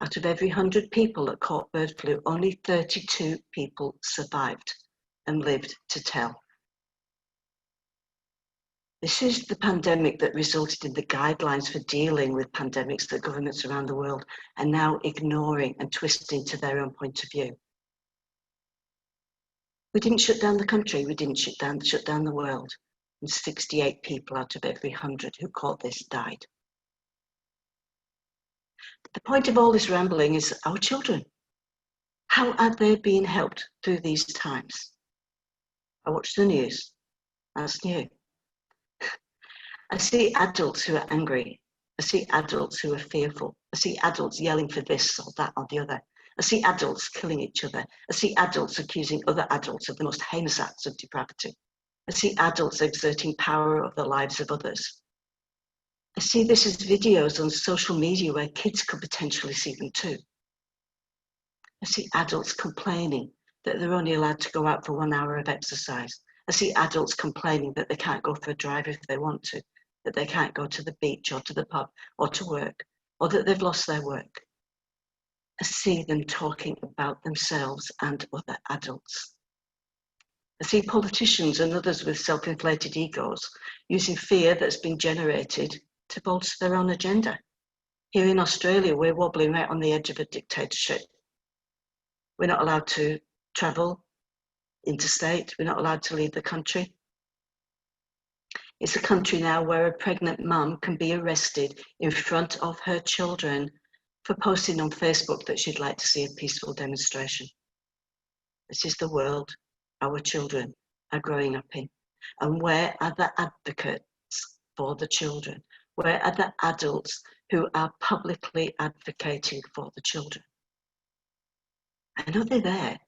Out of every 100 people that caught bird flu, only 32 people survived and lived to tell. This is the pandemic that resulted in the guidelines for dealing with pandemics that governments around the world are now ignoring and twisting to their own point of view. We didn't shut down the country, we didn't shut down the world, and 68 people out of every 100 who caught this died. The point of all this rambling is our children. How are they being helped through these times? I watch the news, that's new. I see adults who are angry. I see adults who are fearful. I see adults yelling for this or that or the other. I see adults killing each other. I see adults accusing other adults of the most heinous acts of depravity. I see adults exerting power over the lives of others. I see this as videos on social media where kids could potentially see them too. I see adults complaining that they're only allowed to go out for 1 hour of exercise. I see adults complaining that they can't go for a drive if they want to, that they can't go to the beach or to the pub or to work, or that they've lost their work. I see them talking about themselves and other adults. I see politicians and others with self-inflated egos using fear that's been generated to bolster their own agenda. Here in Australia, we're wobbling right on the edge of a dictatorship. We're not allowed to travel interstate. We're not allowed to leave the country. It's a country now where a pregnant mum can be arrested in front of her children for posting on Facebook that she'd like to see a peaceful demonstration. This is the world our children are growing up in. And where are the advocates for the children? Where are the adults who are publicly advocating for the children? I know they're there.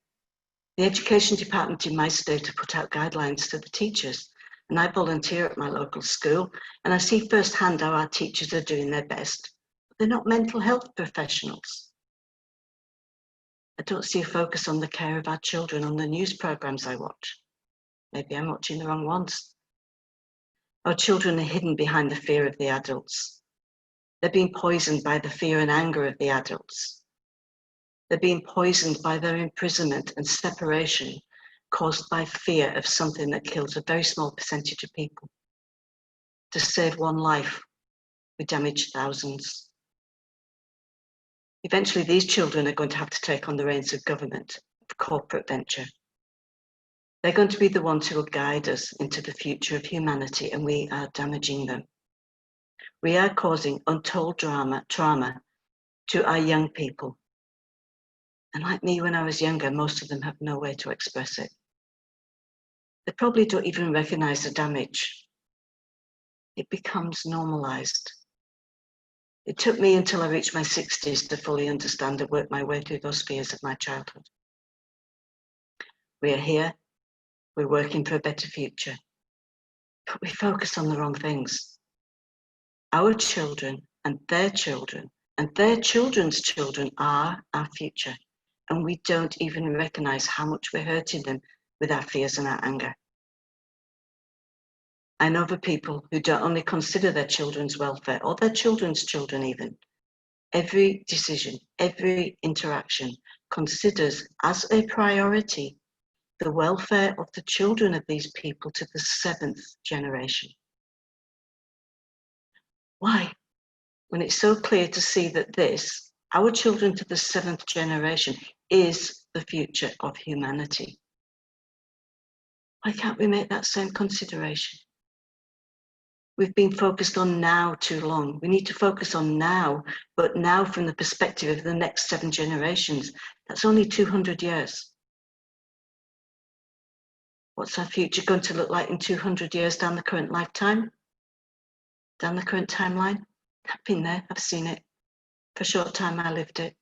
The education department in my state have put out guidelines to the teachers, and I volunteer at my local school, and I see firsthand how our teachers are doing their best. But they're not mental health professionals. I don't see a focus on the care of our children on the news programs I watch. Maybe I'm watching the wrong ones. Our children are hidden behind the fear of the adults. They're being poisoned by the fear and anger of the adults. They're being poisoned by their imprisonment and separation caused by fear of something that kills a very small percentage of people. To save one life, we damage thousands. Eventually, these children are going to have to take on the reins of government, of corporate venture. They're going to be the ones who will guide us into the future of humanity, and we are damaging them. We are causing untold trauma to our young people. And like me when I was younger, most of them have no way to express it. They probably don't even recognize the damage. It becomes normalized. It took me until I reached my 60s to fully understand and work my way through those fears of my childhood. We are here, we're working for a better future, but we focus on the wrong things. Our children and their children and their children's children are our future, and we don't even recognize how much we're hurting them with our fears and our anger. I know of people who don't only consider their children's welfare or their children's children even. Every decision, every interaction considers as a priority the welfare of the children of these people to the 7th generation. Why? When it's so clear to see that this, our children to the 7th generation, is the future of humanity. Why can't we make that same consideration? We've been focused on now too long. We need to focus on now, but now from the perspective of the next 7 generations. That's only 200 years. What's our future going to look like in 200 years down the current lifetime? Down the current timeline? I've been there, I've seen it. For a short time, I lived it.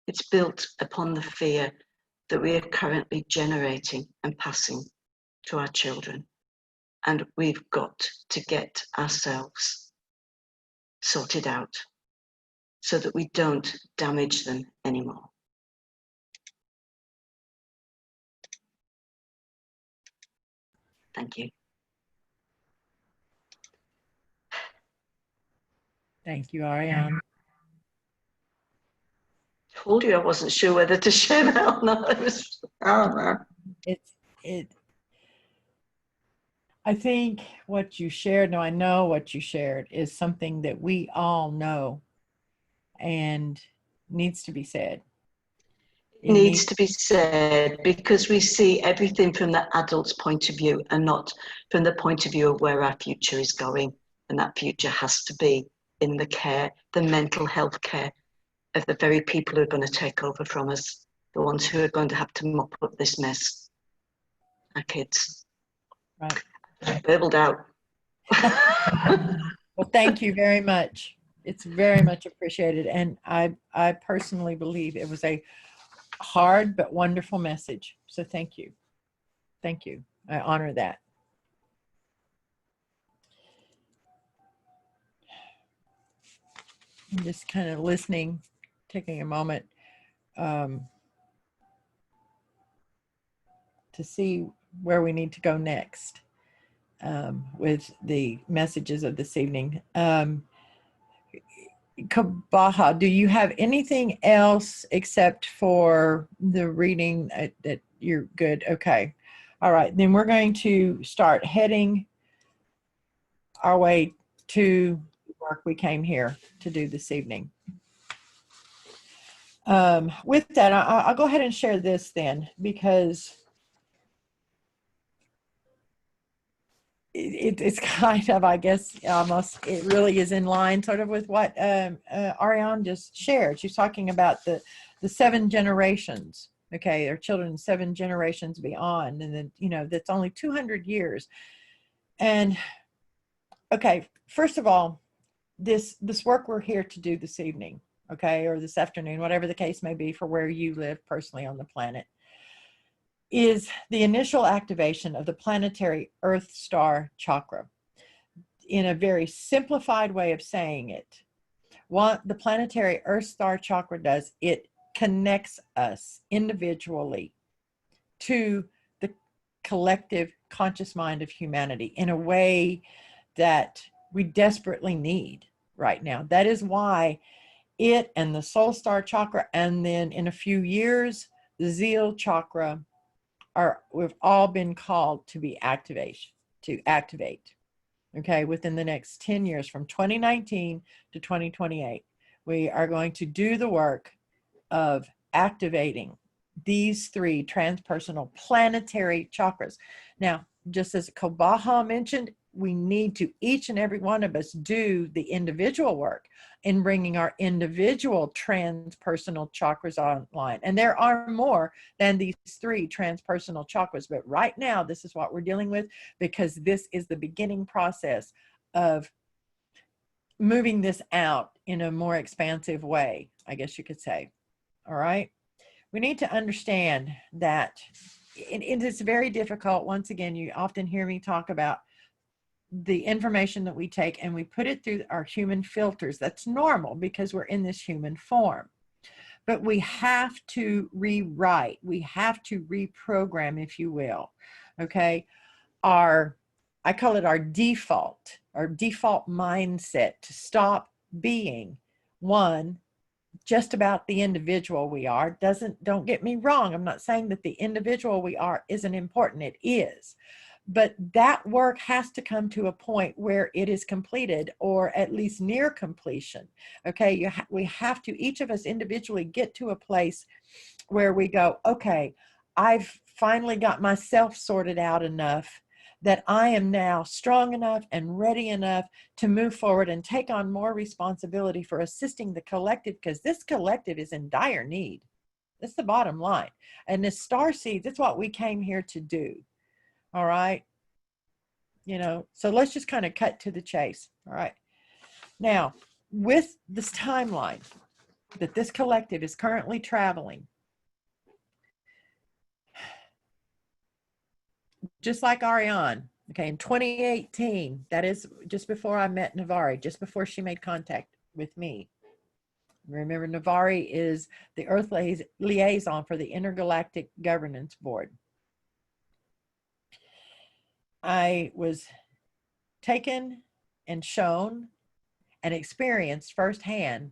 It's built upon the fear that we are currently generating and passing to our children. And we've got to get ourselves sorted out so that we don't damage them anymore. Thank you. Thank you, Ariane. Told you I wasn't sure whether to share that or not. I don't know. I think what you shared, no, I know what you shared is something that we all know and needs to be said. It needs to be said because we see everything from the adult's point of view and not from the point of view of where our future is going. And that future has to be in the care, the mental health care of the very people who are going to take over from us, the ones who are going to have to mop up this mess, our kids. Right. Burbled out. Well, thank you very much. It's very much appreciated. And I personally believe it was a hard but wonderful message. So thank you. Thank you. I honor that. I'm just kind of listening, taking a moment to see where we need to go next with the messages of this evening. Kabaha, do you have anything else except for the reading that you're good? Okay. All right. Then we're going to start heading our way to the work we came here to do this evening. With that, I'll go ahead and share this then, because it's kind of, I guess, almost, it really is in line sort of with what Ariane just shared. She's talking about the 7 generations, okay, their children 7 generations beyond, and then, you know, that's only 200 years. And okay, first of all, this work we're here to do this evening, okay, or this afternoon, whatever the case may be for where you live personally on the planet, is the initial activation of the planetary Earth Star Chakra. In a very simplified way of saying it, what the planetary Earth Star Chakra does, it connects us individually to the collective conscious mind of humanity in a way that we desperately need right now. That is why it and the Soul Star Chakra, and then in a few years, the Zeal Chakra, we've all been called to be activate, okay, within the next 10 years, from 2019 to 2028. We are going to do the work of activating these 3 transpersonal planetary chakras. Now, just as Kabaha mentioned, we need to, each and every one of us, do the individual work in bringing our individual transpersonal chakras online. And there are more than these 3 transpersonal chakras, but right now this is what we're dealing with, because this is the beginning process of moving this out in a more expansive way, I guess you could say. All right. We need to understand that it is very difficult. Once again, you often hear me talk about the information that we take and we put it through our human filters. That's normal because we're in this human form. But we have to rewrite, we have to reprogram, if you will. Okay. I call it our default mindset, to stop being one, just about the individual we are. Don't get me wrong. I'm not saying that the individual we are isn't important. It is. But that work has to come to a point where it is completed, or at least near completion. Okay. We have to, each of us individually, get to a place where we go, okay, I've finally got myself sorted out enough that I am now strong enough and ready enough to move forward and take on more responsibility for assisting the collective, because this collective is in dire need. That's the bottom line. And this Starseed, that's what we came here to do. All right. You know, so let's just kind of cut to the chase. All right. Now, with this timeline that this collective is currently traveling, just like Ariane, okay, in 2018, that is just before I met Navari, just before she made contact with me. Remember, Navari is the Earth liaison for the Intergalactic Governance Board. I was taken and shown and experienced firsthand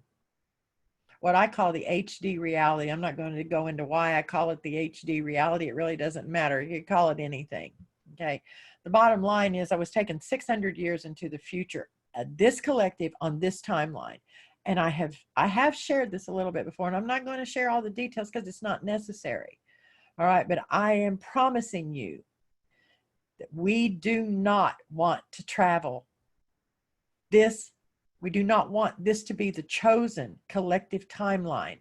what I call the HD reality. I'm not going to go into why I call it the HD reality. It really doesn't matter. You can call it anything. Okay. The bottom line is I was taken 600 years into the future, this collective on this timeline. And I have shared this a little bit before, and I'm not going to share all the details because it's not necessary. All right. But I am promising you that we do not want to travel this. We do not want this to be the chosen collective timeline.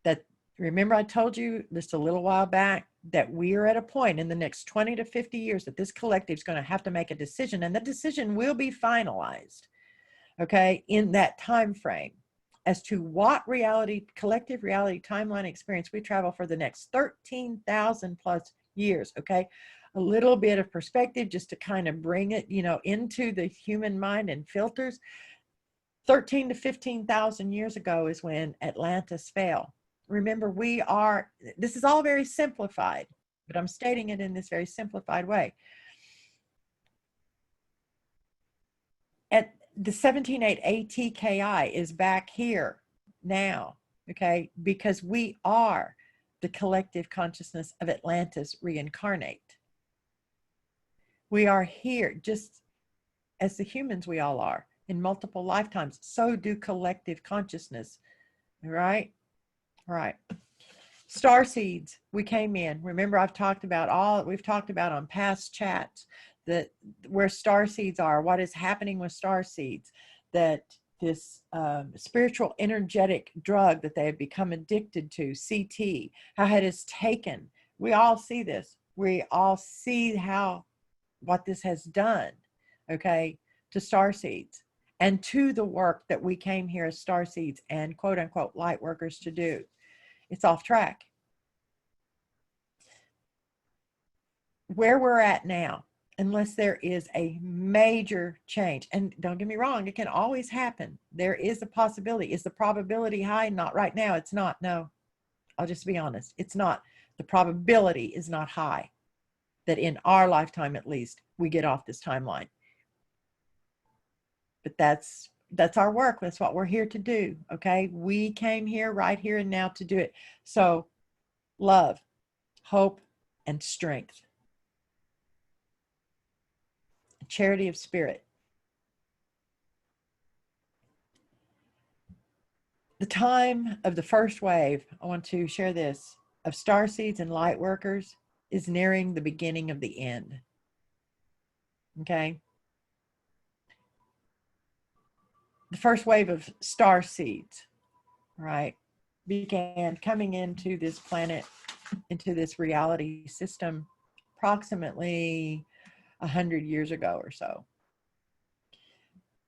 That, remember I told you just a little while back that we are at a point in the next 20 to 50 years that this collective is going to have to make a decision, and the decision will be finalized, okay, in that time frame as to what reality, collective reality timeline experience we travel for the next 13,000 plus years, okay? A little bit of perspective just to kind of bring it, you know, into the human mind and filters. 13 to 15,000 years ago is when Atlantis fell. Remember, this is all very simplified, but I'm stating it in this very simplified way. At the 17.8 ATKI is back here now, okay, because we are the collective consciousness of Atlantis reincarnate. We are here just as the humans we all are in multiple lifetimes. So do collective consciousness, right? Right. Starseeds, we came in. Remember, I've talked about all that we've talked about on past chats, that where starseeds are, what is happening with starseeds, that this spiritual energetic drug that they have become addicted to, CT, how it is taken. We all see this. We all see what this has done, okay, to starseeds and to the work that we came here as starseeds and quote unquote light workers to do. It's off track. Where we're at now, unless there is a major change, and don't get me wrong, it can always happen. There is a possibility. Is the probability high? Not right now. It's not. No, I'll just be honest. It's not. The probability is not high that in our lifetime, at least, we get off this timeline. But that's our work. That's what we're here to do. Okay. We came here right here and now to do it. So love, hope, and strength. Charity of spirit. The time of the first wave, I want to share this, of starseeds and light workers is nearing the beginning of the end. Okay. The first wave of starseeds, right, began coming into this planet, into this reality system approximately 100 years ago or so.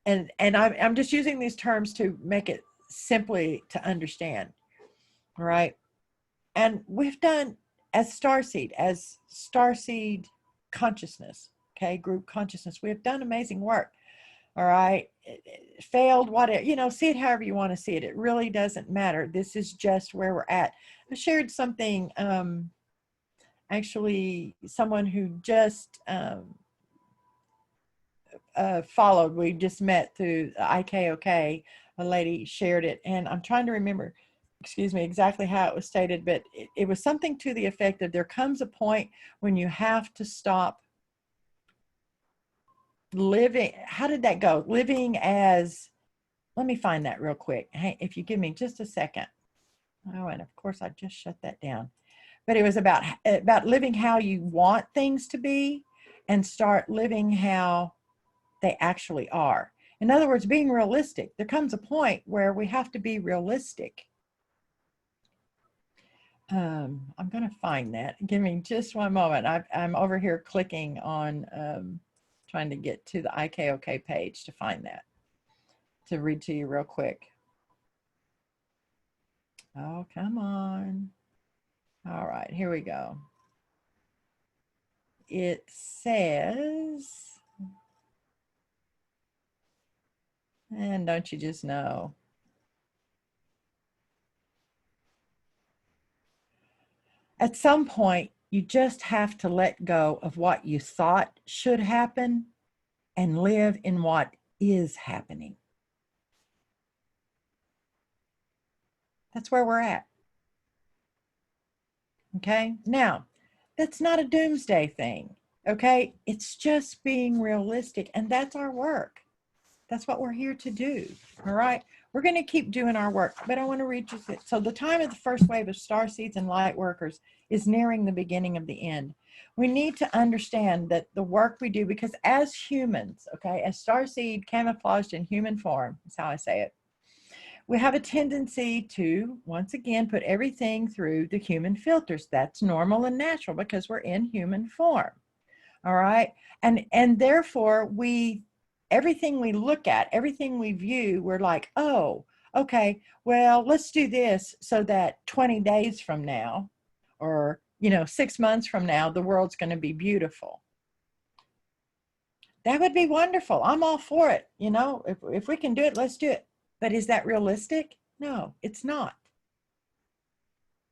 And I'm just using these terms to make it simply to understand, right? And we've done, as Starseed consciousness, okay, group consciousness, we have done amazing work, all right? It failed, whatever, you know, see it however you want to see it. It really doesn't matter. This is just where we're at. I shared something, actually, someone who just followed, we just met through IKoK, a lady shared it, and I'm trying to remember, excuse me, exactly how it was stated, but it was something to the effect that there comes a point when you have to stop living. How did that go? Living as, let me find that real quick. Hey, if you give me just a second. Oh, and of course I just shut that down. But it was about living how you want things to be and start living how they actually are. In other words, being realistic. There comes a point where we have to be realistic. I'm going to find that. Give me just one moment. I'm over here clicking on trying to get to the IKoK page to find that, to read to you real quick. Oh, come on. All right, here we go. It says, and don't you just know? At some point, You just have to let go of what you thought should happen and live in what is happening. That's where we're at. Okay? Now, that's not a doomsday thing. Okay? It's just being realistic, and that's our work. That's what we're here to do. All right? We're going to keep doing our work, but I want to read you. So the time of the first wave of starseeds and light workers is nearing the beginning of the end. We need to understand that the work we do, because as humans, okay, as starseed camouflaged in human form, is how I say it, we have a tendency to, once again, put everything through the human filters. That's normal and natural because we're in human form. All right? And therefore, everything we look at, everything we view, we're like, oh, okay, well, let's do this so that 20 days from now, or 6 months from now, the world's going to be beautiful. That would be wonderful. I'm all for it. If we can do it, let's do it. But is that realistic? No, it's not.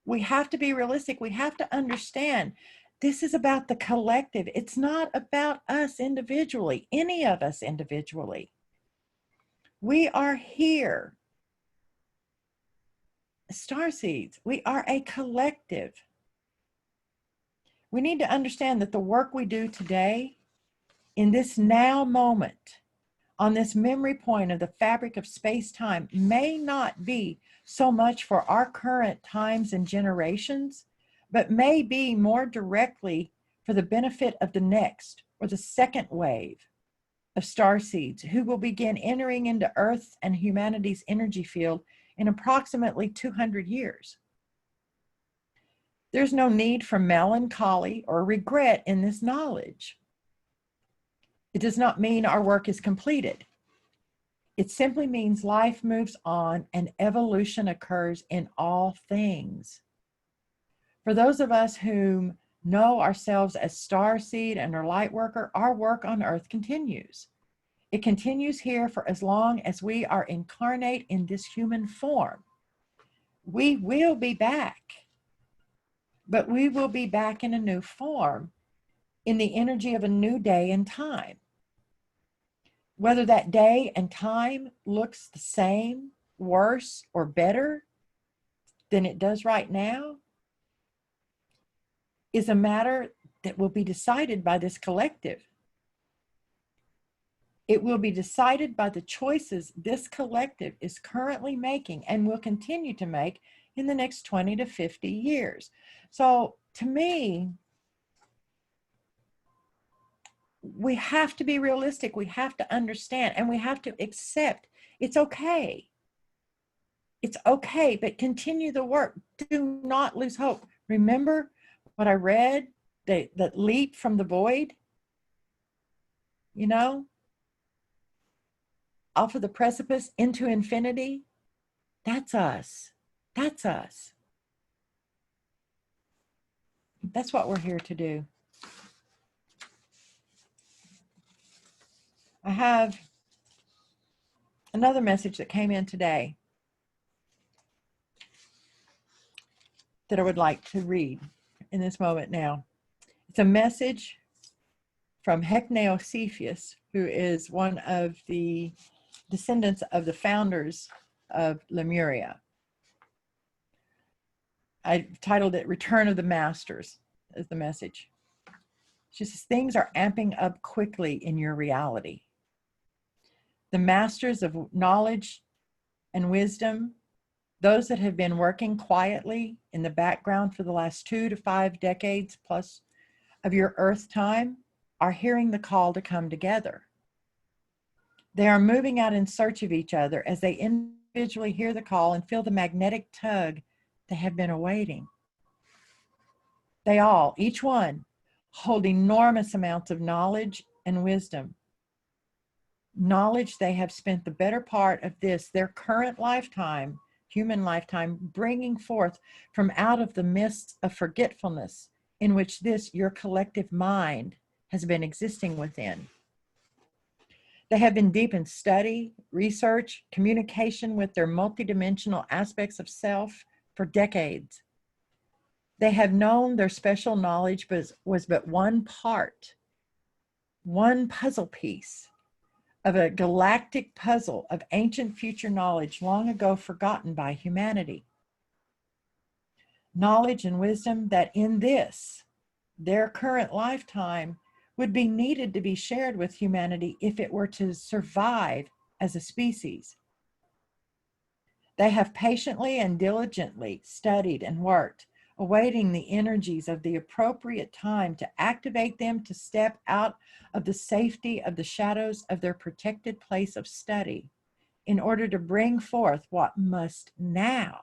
We have to be realistic. We have to understand this is about the collective. It's not about us individually, any of us individually. We are here. Starseeds, we are a collective. We need to understand that the work we do today, in this now moment, on this memory point of the fabric of space-time, may not be so much for our current times and generations, but may be more directly for the benefit of the next or the second wave of starseeds who will begin entering into Earth and humanity's energy field in approximately 200 years. There's no need for melancholy or regret in this knowledge. It does not mean our work is completed. It simply means life moves on and evolution occurs in all things. For those of us who know ourselves as starseed and are light worker, our work on Earth continues. It continues here for as long as we are incarnate in this human form. We will be back, but we will be back in a new form, in the energy of a new day and time. Whether that day and time looks the same, worse, or better than it does right now is a matter that will be decided by this collective. It will be decided by the choices this collective is currently making and will continue to make in the next 20 to 50 years. So to me, we have to be realistic. We have to understand, and we have to accept it's okay. It's okay, but continue the work. Do not lose hope. Remember what I read, that leap from the void, off of the precipice into infinity. That's us. That's us. That's what we're here to do. I have another message that came in today that I would like to read in this moment now. It's a message from Hecneocephalus, who is one of the descendants of the founders of Lemuria. I titled it Return of the Masters as the message. She says, things are amping up quickly in your reality. The masters of knowledge and wisdom, those that have been working quietly in the background for the last 2 to 5 decades plus of your Earth time, are hearing the call to come together. They are moving out in search of each other as they individually hear the call and feel the magnetic tug they have been awaiting. They all, each one, hold enormous amounts of knowledge and wisdom. Knowledge they have spent the better part of their current lifetime, human lifetime, bringing forth from out of the mists of forgetfulness in which your collective mind has been existing within. They have been deep in study, research, communication with their multidimensional aspects of self for decades. They have known their special knowledge was but one part, one puzzle piece of a galactic puzzle of ancient future knowledge long ago forgotten by humanity. Knowledge and wisdom that in this, their current lifetime, would be needed to be shared with humanity if it were to survive as a species. They have patiently and diligently studied and worked, awaiting the energies of the appropriate time to activate them to step out of the safety of the shadows of their protected place of study in order to bring forth what must now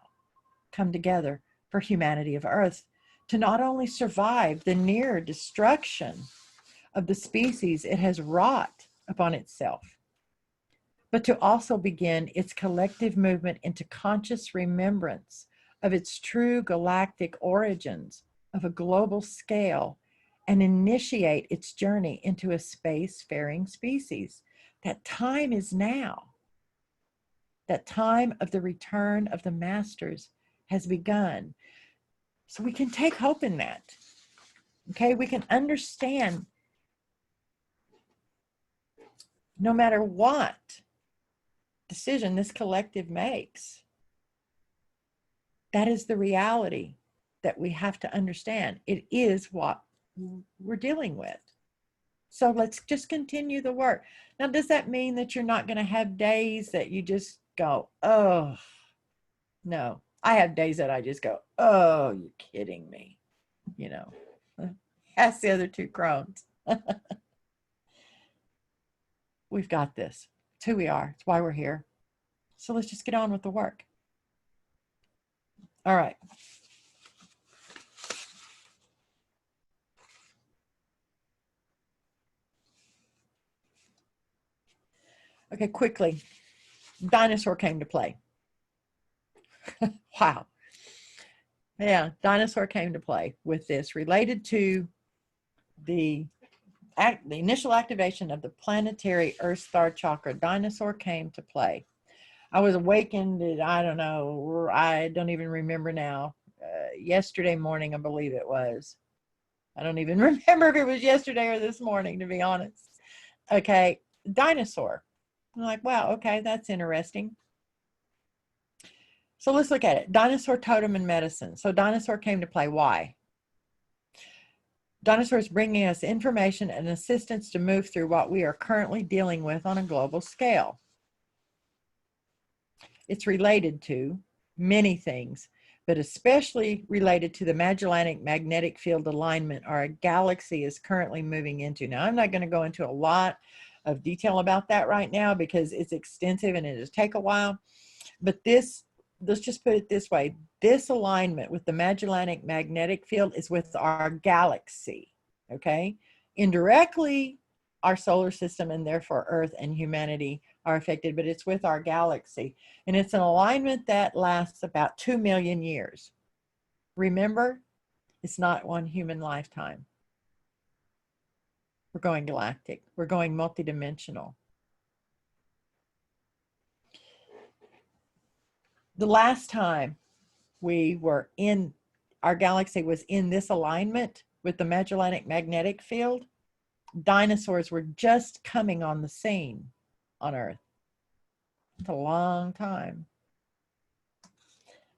come together for humanity of Earth to not only survive the near destruction of the species it has wrought upon itself, but to also begin its collective movement into conscious remembrance of its true galactic origins of a global scale and initiate its journey into a space-faring species. That time is now. That time of the return of the masters has begun. So we can take hope in that. Okay, we can understand no matter what decision this collective makes, that is the reality that we have to understand. It is what we're dealing with. So let's just continue the work. Now, does that mean that you're not going to have days that you just go, oh, no. I have days that I just go, oh, you're kidding me. You know, ask the other two Krones. We've got this. It's who we are. It's why we're here. So let's just get on with the work. All right. Okay, quickly. Dinosaur came to play. Wow. Yeah, dinosaur came to play with this related to the initial activation of the planetary Earth star chakra. Dinosaur came to play. I was awakened at, I don't know, I don't even remember now. Yesterday morning, I believe it was. I don't even remember if it was yesterday or this morning, to be honest. Okay, dinosaur. I'm like, wow, okay, that's interesting. So let's look at it. Dinosaur totem and medicine. So dinosaur came to play. Why? Dinosaur is bringing us information and assistance to move through what we are currently dealing with on a global scale. It's related to many things, but especially related to the Magellanic magnetic field alignment our galaxy is currently moving into. Now, I'm not going to go into a lot of detail about that right now because it's extensive and it does take a while. But this, let's just put it this way. This alignment with the Magellanic magnetic field is with our galaxy, okay? Indirectly, our solar system and therefore Earth and humanity are affected, but it's with our galaxy. And it's an alignment that lasts about 2 million years. Remember, it's not one human lifetime. We're going galactic. We're going multidimensional. The last time we were in, our galaxy was in this alignment with the Magellanic magnetic field, dinosaurs were just coming on the scene on Earth. It's a long time.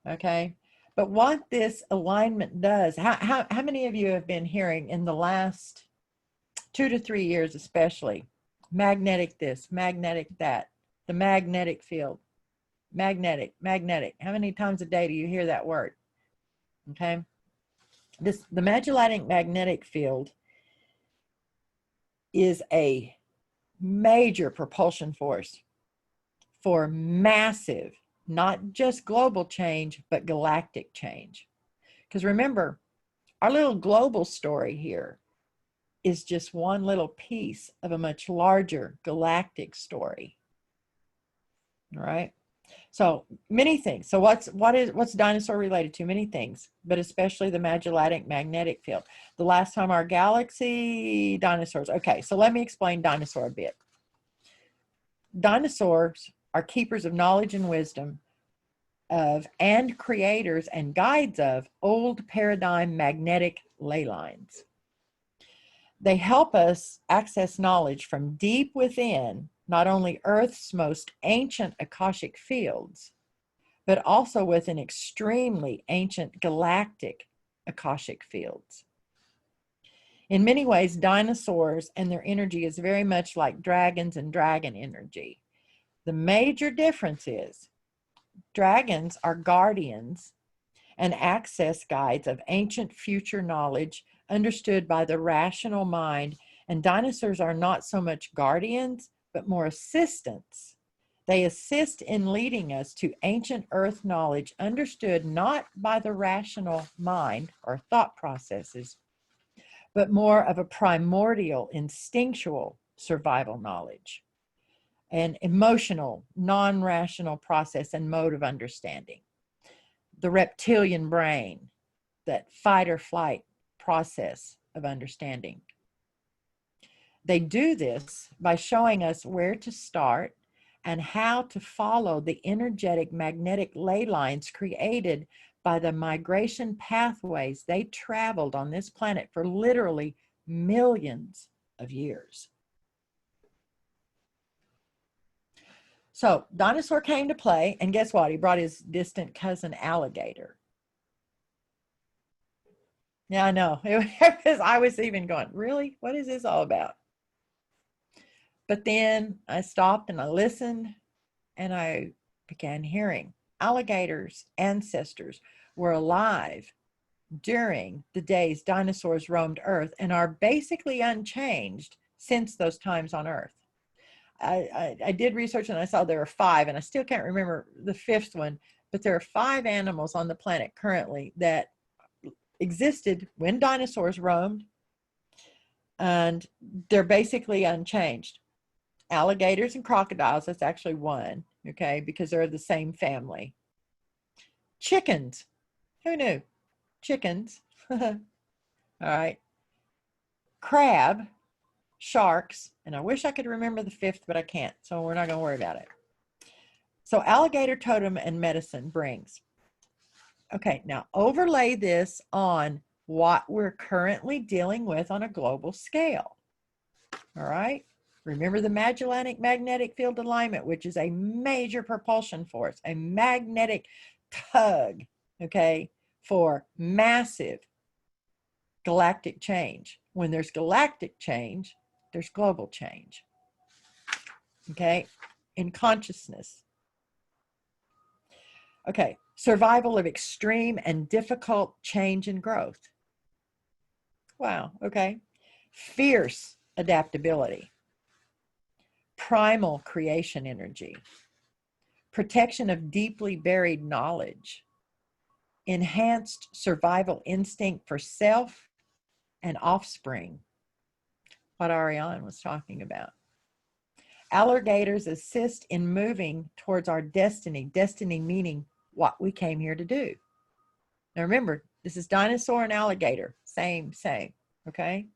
Okay. But what this alignment does, how many of you have been hearing in the last 2 to 3 years, especially, magnetic this, magnetic that, the magnetic field, magnetic. How many times a day do you hear that word? Okay. The Magellanic magnetic field is a major propulsion force for massive, not just global change, but galactic change. Because remember, our little global story here is just one little piece of a much larger galactic story. All right. So many things. So what's dinosaur related to? Many things, but especially the Magellanic magnetic field. The last time our galaxy, dinosaurs. Okay, so let me explain dinosaur a bit. Dinosaurs are keepers of knowledge and wisdom of and creators and guides of old paradigm magnetic ley lines. They help us access knowledge from deep within, not only Earth's most ancient Akashic fields, but also within extremely ancient galactic Akashic fields. In many ways, dinosaurs and their energy is very much like dragons and dragon energy. The major difference is dragons are guardians and access guides of ancient future knowledge understood by the rational mind, and dinosaurs are not so much guardians, but more assistants. They assist in leading us to ancient earth knowledge understood not by the rational mind or thought processes, but more of a primordial, instinctual survival knowledge, an emotional, non-rational process and mode of understanding. The reptilian brain, that fight or flight process of understanding. They do this by showing us where to start and how to follow the energetic magnetic ley lines created by the migration pathways they traveled on this planet for literally millions of years. So dinosaur came to play, and guess what? He brought his distant cousin alligator. Yeah, I know. I was even going, really? What is this all about? But then I stopped and I listened, and I began hearing alligators' ancestors were alive during the days dinosaurs roamed Earth and are basically unchanged since those times on Earth. I did research and I saw there are 5, and I still can't remember the 5th one, but there are 5 animals on the planet currently that existed when dinosaurs roamed, and they're basically unchanged. Alligators and crocodiles, that's actually 1, okay, because they're the same family. Chickens, who knew? Chickens. All right. Crab, sharks, and I wish I could remember the 5th, but I can't, so we're not going to worry about it. So alligator totem and medicine brings. Okay, now overlay this on what we're currently dealing with on a global scale. All right. Remember the Magellanic magnetic field alignment, which is a major propulsion force, a magnetic tug, okay, for massive galactic change. When there's galactic change, there's global change, okay, in consciousness. Okay, survival of extreme and difficult change and growth. Wow, okay. Fierce adaptability. Primal creation energy. Protection of deeply buried knowledge. Enhanced survival instinct for self and offspring. What Ariane was talking about. Alligators assist in moving towards our destiny, destiny meaning what we came here to do. Now remember, this is dinosaur and alligator, same, okay?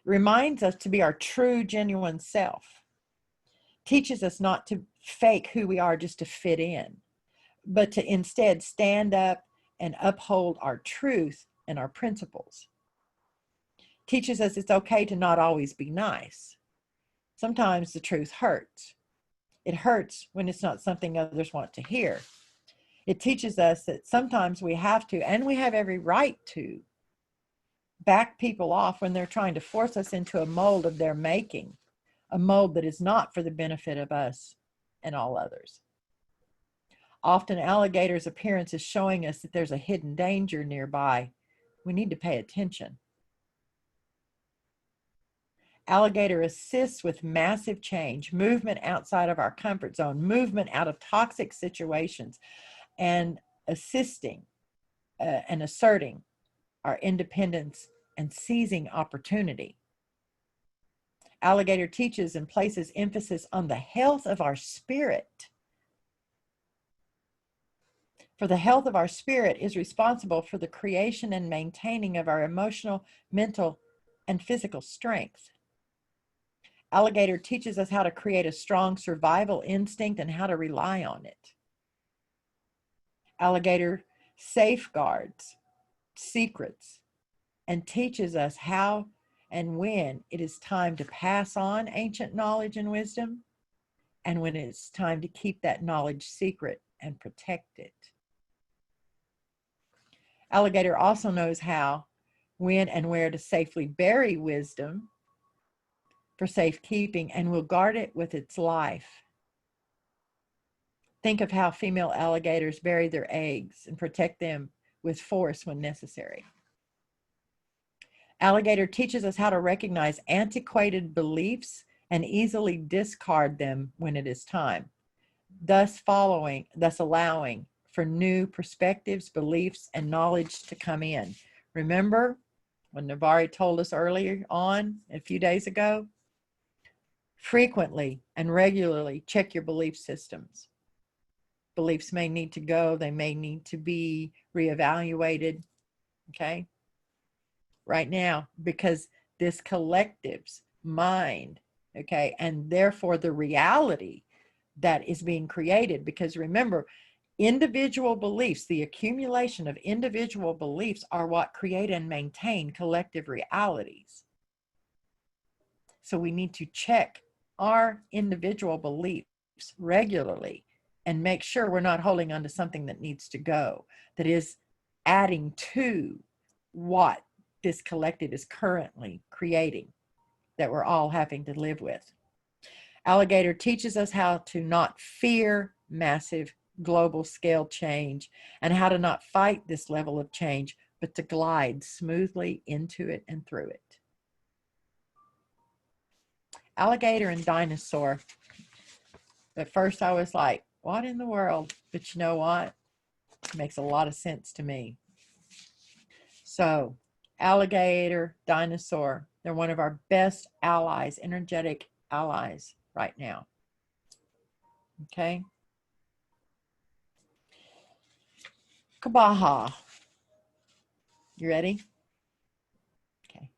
Reminds us to be our true, genuine self. Teaches us not to fake who we are just to fit in, but to instead stand up and uphold our truth and our principles. Teaches us it's okay to not always be nice. Sometimes the truth hurts. It hurts when it's not something others want to hear. It teaches us that sometimes we have to, and we have every right to, back people off when they're trying to force us into a mold of their making, a mold that is not for the benefit of us and all others. Often alligators' appearance is showing us that there's a hidden danger nearby. We need to pay attention. Alligator assists with massive change, movement outside of our comfort zone, movement out of toxic situations, and assisting and asserting our independence and seizing opportunity. Alligator teaches and places emphasis on the health of our spirit. For the health of our spirit is responsible for the creation and maintaining of our emotional, mental, and physical strength. Alligator teaches us how to create a strong survival instinct and how to rely on it. Alligator safeguards secrets and teaches us how and when it is time to pass on ancient knowledge and wisdom, and when it's time to keep that knowledge secret and protect it. Alligator also knows how, when, and where to safely bury wisdom for safekeeping, and will guard it with its life. Think of how female alligators bury their eggs and protect them with force when necessary. Alligator teaches us how to recognize antiquated beliefs and easily discard them when it is time, thus allowing for new perspectives, beliefs, and knowledge to come in. Remember when Navari told us earlier on, a few days ago? Frequently and regularly check your belief systems. Beliefs may need to go, they may need to be reevaluated, okay? Right now, because this collective's mind, okay, and therefore the reality that is being created, because remember, individual beliefs, the accumulation of individual beliefs are what create and maintain collective realities. So we need to check our individual beliefs regularly and make sure we're not holding on to something that needs to go, that is adding to what this collective is currently creating, that we're all having to live with. Alligator teaches us how to not fear massive global scale change and how to not fight this level of change, but to glide smoothly into it and through it. Alligator and dinosaur. At first I was like, what in the world? But you know what? It makes a lot of sense to me. So alligator, dinosaur, they're one of our best allies, energetic allies right now. Okay. Kabaha. You ready? Okay.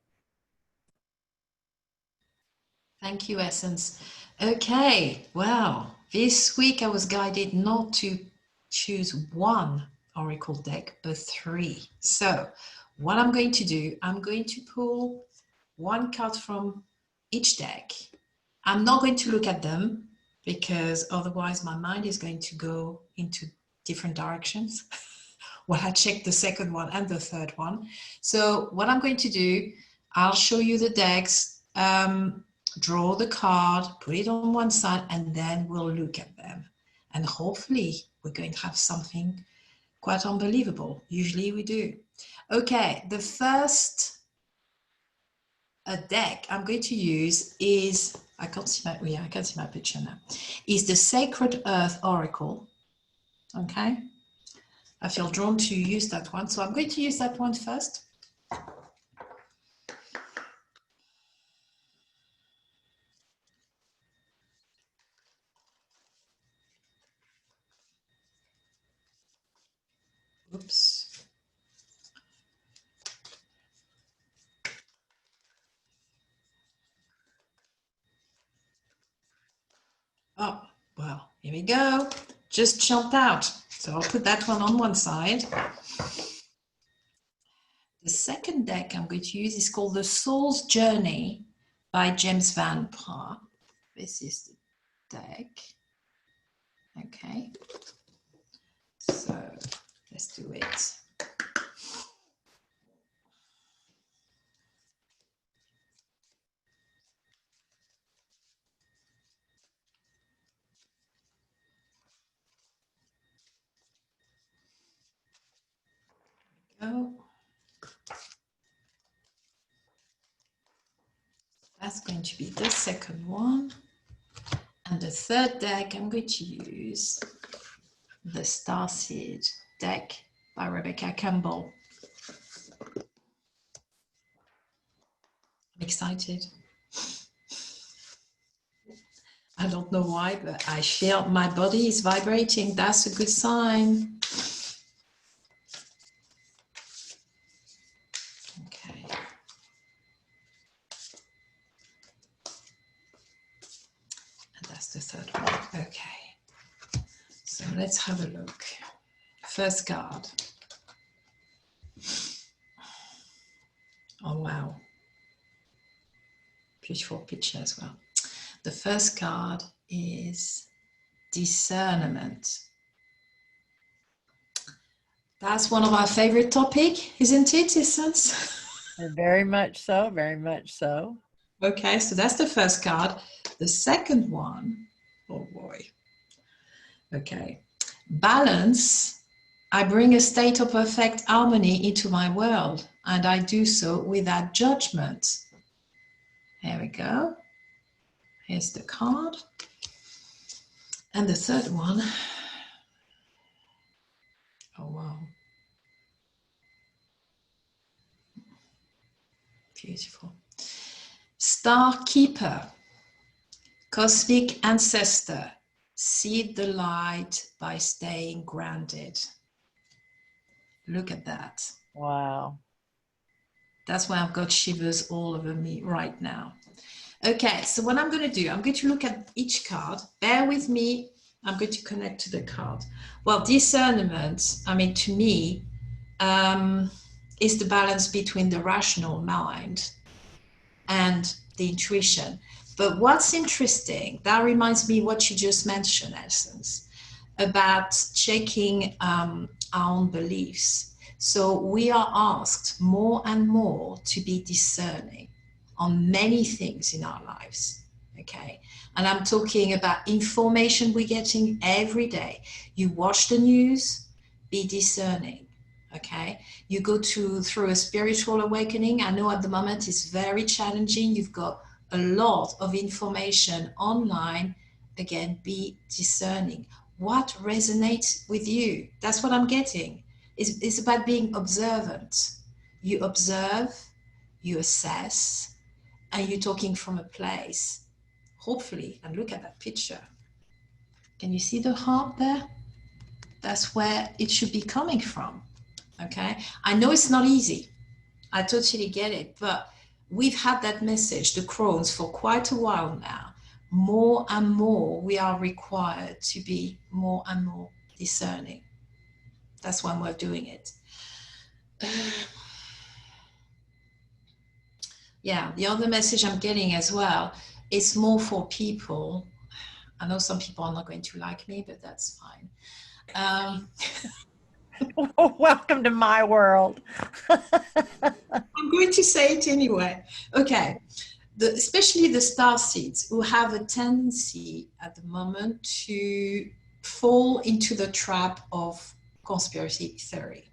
Thank you, Essence. Okay, well, this week I was guided not to choose one oracle deck, but 3. So what I'm going to do, I'm going to pull one card from each deck. I'm not going to look at them because otherwise my mind is going to go into different directions. Well, I checked the second one and the third one. So what I'm going to do, I'll show you the decks, draw the card, put it on one side, and then we'll look at them. And hopefully we're going to have something quite unbelievable. Usually we do. Okay, the first deck I'm going to use is, I can see my picture now, is the Sacred Earth Oracle. Okay, I feel drawn to use that one, so I'm going to use that one first. Oops. Oh, well, here we go. Just jumped out. So I'll put that one on one side. The second deck I'm going to use is called The Soul's Journey by James Van Praagh. This is the deck. Okay. So let's do it. Go. That's going to be the second one. And the third deck, I'm going to use the Starseed deck by Rebecca Campbell. I'm excited. I don't know why, but I feel my body is vibrating. That's a good sign. Okay. And that's the third one. Okay. So let's have a look. First card. Oh, wow. Beautiful picture as well. The first card is discernment. That's one of our favorite topics, isn't it, Essence? Very much so, very much so. Okay, so that's the first card. The second one, oh boy. Okay, balance. I bring a state of perfect harmony into my world, and I do so without judgment. There we go. Here's the card. And the third one. Oh, wow. Beautiful. Star Keeper, cosmic ancestor, seed the light by staying grounded. Look at that. Wow. That's why I've got shivers all over me right now. Okay, so what I'm going to do, I'm going to look at each card. Bear with me. I'm going to connect to the card. Well, discernment, I mean, to me, is the balance between the rational mind and the intuition. But what's interesting, that reminds me what you just mentioned, Essence, about checking our own beliefs. So we are asked more and more to be discerning on many things in our lives, okay? And I'm talking about information we're getting every day. You watch the news, be discerning, okay? You go through a spiritual awakening. I know at the moment it's very challenging. You've got a lot of information online. Again, be discerning. What resonates with you? That's what I'm getting. It's about being observant. You observe, you assess, and you're talking from a place, hopefully, and look at that picture. Can you see the heart there? That's where it should be coming from, okay? I know it's not easy. I totally get it, but we've had that message, the Krones, for quite a while now. More and more, we are required to be more and more discerning. That's why we're doing it. Yeah, the other message I'm getting as well is more for people. I know some people are not going to like me, but that's fine. Welcome to my world. I'm going to say it anyway. Okay, especially the starseeds who have a tendency at the moment to fall into the trap of conspiracy theory.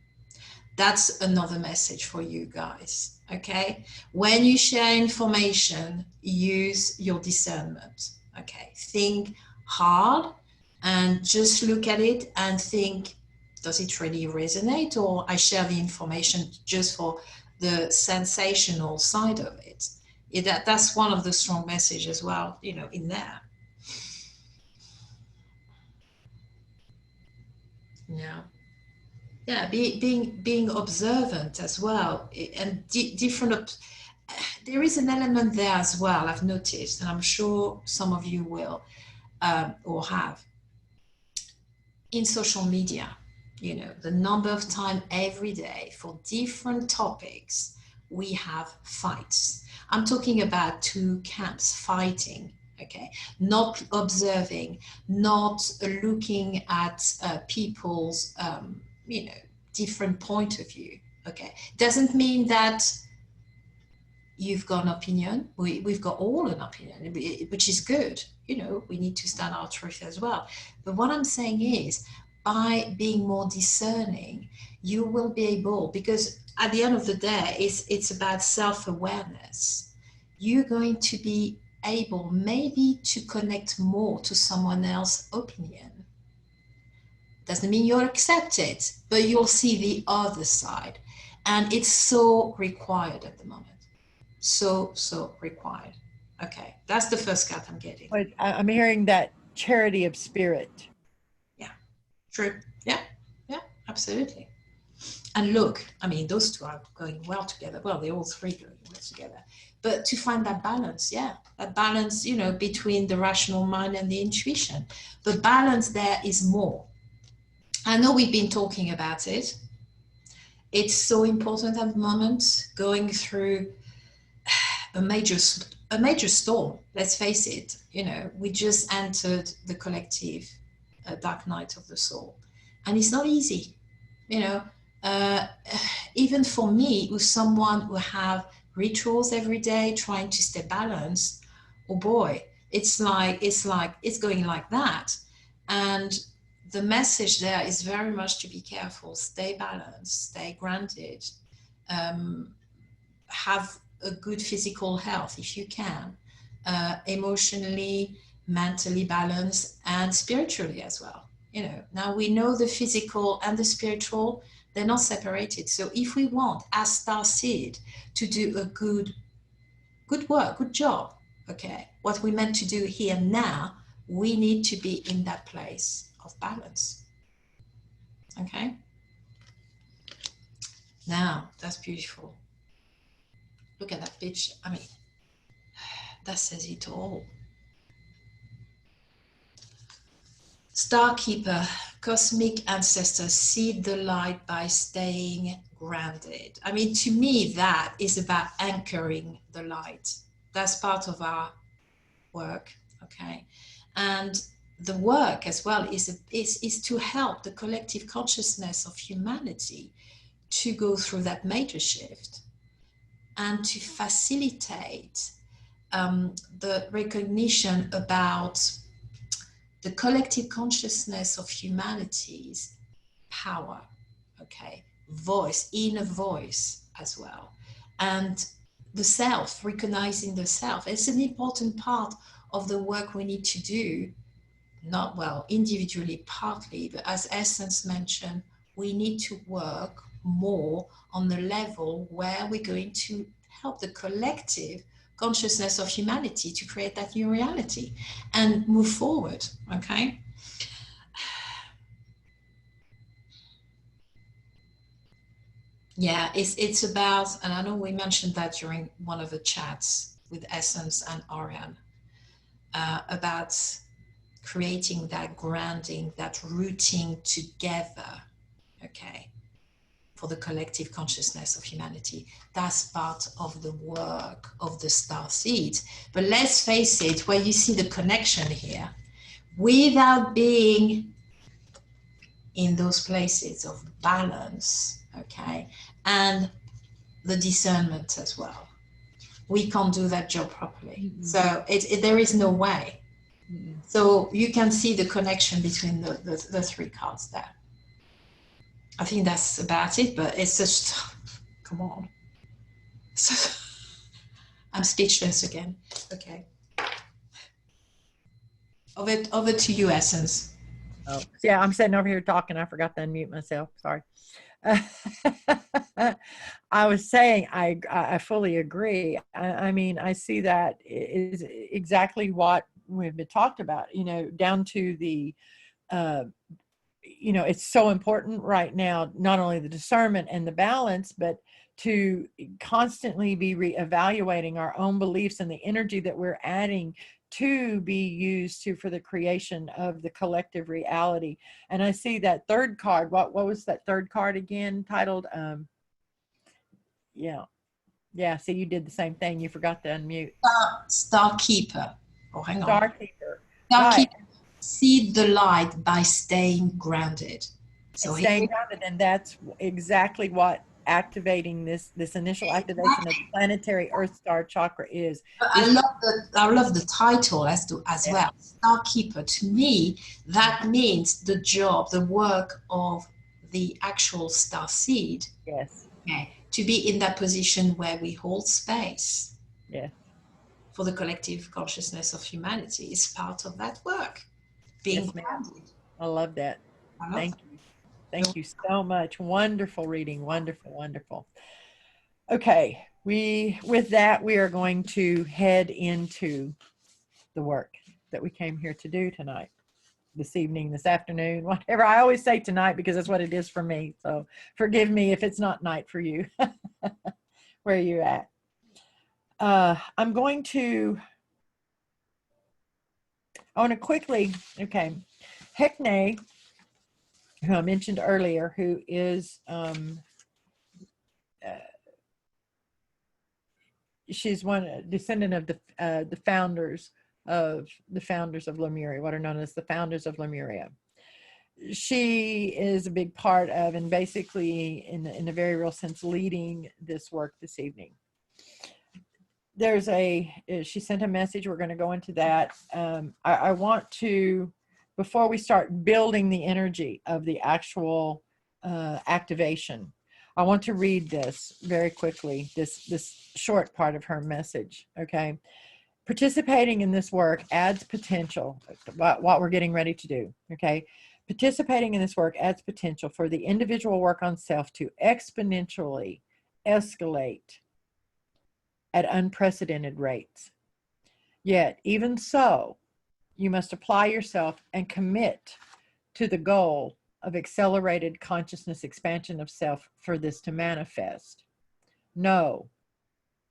That's another message for you guys, okay? When you share information, use your discernment, okay? Think hard and just look at it and think, does it really resonate, or I share the information just for the sensational side of it? That's one of the strong messages as well, you know, in there. Yeah. Yeah, being observant as well, and different. There is an element there as well, I've noticed, and I'm sure some of you will or have. In social media, you know, the number of time every day for different topics, we have fights. I'm talking about two camps fighting, okay? Not observing, not looking at people's, you know, different point of view, okay? Doesn't mean that you've got an opinion. We've got all an opinion, which is good. You know, we need to stand our truth as well. But what I'm saying is, by being more discerning, you will be able, because at the end of the day, it's about self-awareness. You're going to be able maybe to connect more to someone else's opinion. Doesn't mean you'll accept it, but you'll see the other side. And it's so required at the moment. So required. Okay, that's the first card I'm getting. But I'm hearing that charity of spirit. Yeah, true. Yeah, absolutely. And look, I mean, those two are going well together. Well, they're all three going well together. But to find that balance, that balance, you know, between the rational mind and the intuition. The balance there is more. I know we've been talking about it. It's so important at the moment, going through a major storm. Let's face it. You know, we just entered the collective dark night of the soul, and it's not easy. You know, even for me, who's someone who have rituals every day, trying to stay balanced. Oh boy, it's going like that, and the message there is very much to be careful, stay balanced, stay grounded, have a good physical health if you can, emotionally, mentally balanced, and spiritually as well. You know, now we know the physical and the spiritual, they're not separated. So if we want, as Starseed, to do a good work, good job, okay, what we're meant to do here and now, we need to be in that place of balance. Okay? Now, that's beautiful. Look at that picture. I mean, that says it all. Starkeeper, cosmic ancestors, seed the light by staying grounded. I mean, to me, that is about anchoring the light. That's part of our work, okay? And the work as well is to help the collective consciousness of humanity to go through that major shift and to facilitate the recognition about the collective consciousness of humanity's power, okay, voice, inner voice as well, and the self, recognizing the self. It's an important part of the work we need to do, not well individually partly, but as Essence mentioned, we need to work more on the level where we're going to help the collective consciousness of humanity to create that new reality and move forward, okay? Yeah, it's about, and I know we mentioned that during one of the chats with Essence and Ariane, about creating that grounding, that rooting together, okay, for the collective consciousness of humanity. That's part of the work of the Starseed. But let's face it, where you see the connection here, without being in those places of balance, okay, and the discernment as well, we can't do that job properly. Mm-hmm. So there is no way. Mm-hmm. So you can see the connection between the three cards there. I think that's about it, but it's just, come on. So, I'm speechless again. Okay. Over to you, Essence. Oh, yeah, I'm sitting over here talking. I forgot to unmute myself. Sorry. I was saying, I fully agree. I mean, I see that is exactly what we've been talked about, you know, down to the, you know, it's so important right now, not only the discernment and the balance, but to constantly be reevaluating our own beliefs and the energy that we're adding to be used for the creation of the collective reality. And I see that third card. What was that third card again? Titled, yeah. See, you did the same thing. You forgot to unmute. Starkeeper. Oh, hang on. Starkeeper. Starkeeper. Right. See the light by staying grounded. So staying grounded, and that's exactly what activating this initial activation of the planetary Earth Star Chakra is. I love the title as well. Starkeeper. To me, that means the job, the work of the actual Starseed. Yes. Okay. To be in that position where we hold space. Yeah. For the collective consciousness of humanity is part of that work. Being grounded. I love that. Thank you. Thank you so much. Wonderful reading. Wonderful, wonderful. Okay, with that, we are going to head into the work that we came here to do tonight, this evening, this afternoon, whatever. I always say tonight because that's what it is for me. So forgive me if it's not night for you, where you're at. I'm going to, I want to quickly, okay, Hekne who I mentioned earlier, who is she's one descendant of the founders of Lemuria, what are known as the founders of Lemuria. She is a big part of, and basically in a very real sense, leading this work this evening. She sent a message. We're going to go into that. I want to, before we start building the energy of the actual activation, I want to read this very quickly, this short part of her message, okay? Participating in this work adds potential, what we're getting ready to do, okay? Participating in this work adds potential for the individual work on self to exponentially escalate at unprecedented rates. Yet, even so, you must apply yourself and commit to the goal of accelerated consciousness expansion of self for this to manifest. No,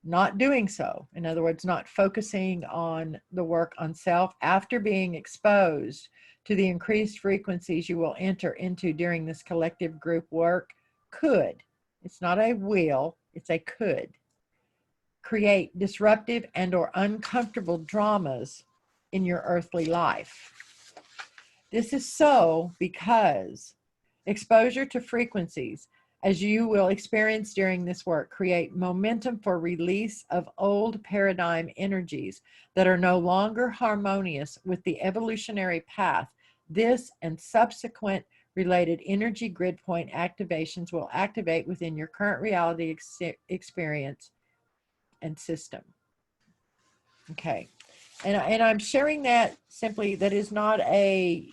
not doing so, in other words, not focusing on the work on self after being exposed to the increased frequencies you will enter into during this collective group work, could, it's not a will, it's a could, create disruptive and or uncomfortable dramas in your earthly life. This is so because exposure to frequencies, as you will experience during this work, create momentum for release of old paradigm energies that are no longer harmonious with the evolutionary path. This and subsequent related energy grid point activations will activate within your current reality experience and system. Okay. And I'm sharing that simply, that is not a,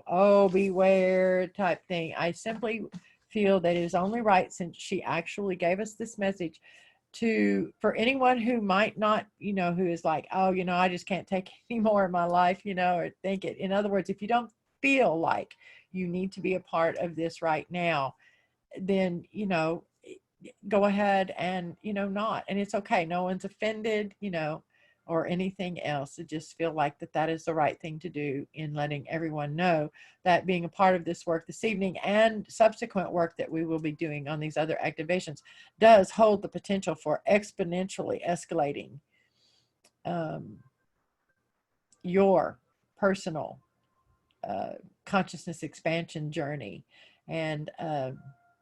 oh, beware type thing. I simply feel that it is only right, since she actually gave us this message, for anyone who might not, who is like, oh, I just can't take any more of my life, or think it. In other words, if you don't feel like you need to be a part of this right now, then, go ahead and, not. And it's okay. No one's offended, or anything else. I just feel like that is the right thing to do, in letting everyone know that being a part of this work this evening and subsequent work that we will be doing on these other activations does hold the potential for exponentially escalating your personal consciousness expansion journey. And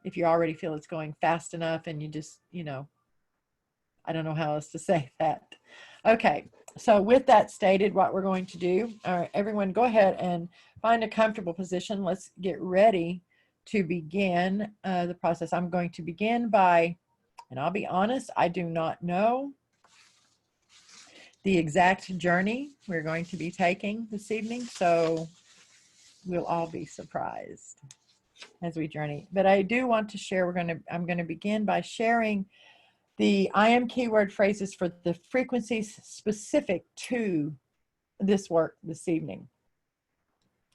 if you already feel it's going fast enough and you just, I don't know how else to say that. Okay, so with that stated, what we're going to do, all right, everyone go ahead and find a comfortable position. Let's get ready to begin the process. I'm going to begin by, and I'll be honest, I do not know the exact journey we're going to be taking this evening, so we'll all be surprised as we journey. But I do want to share, I'm going to begin by sharing the I am keyword phrases for the frequencies specific to this work this evening.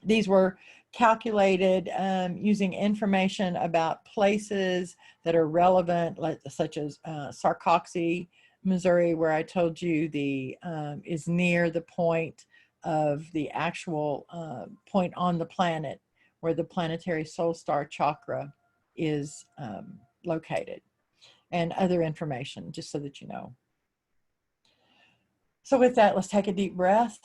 These were calculated using information about places that are relevant, such as Sarcoxy, Missouri, where I told you is near the point of the actual point on the planet where the planetary soul star chakra is located, and other information, just so that you know. So with that, let's take a deep breath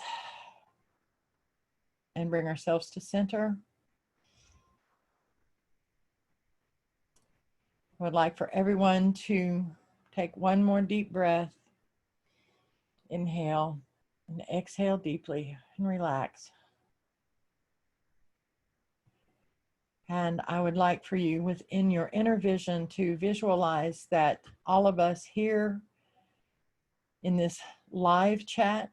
and bring ourselves to center. I would like for everyone to take one more deep breath. Inhale and exhale deeply and relax. And I would like for you, within your inner vision, to visualize that all of us here in this live chat,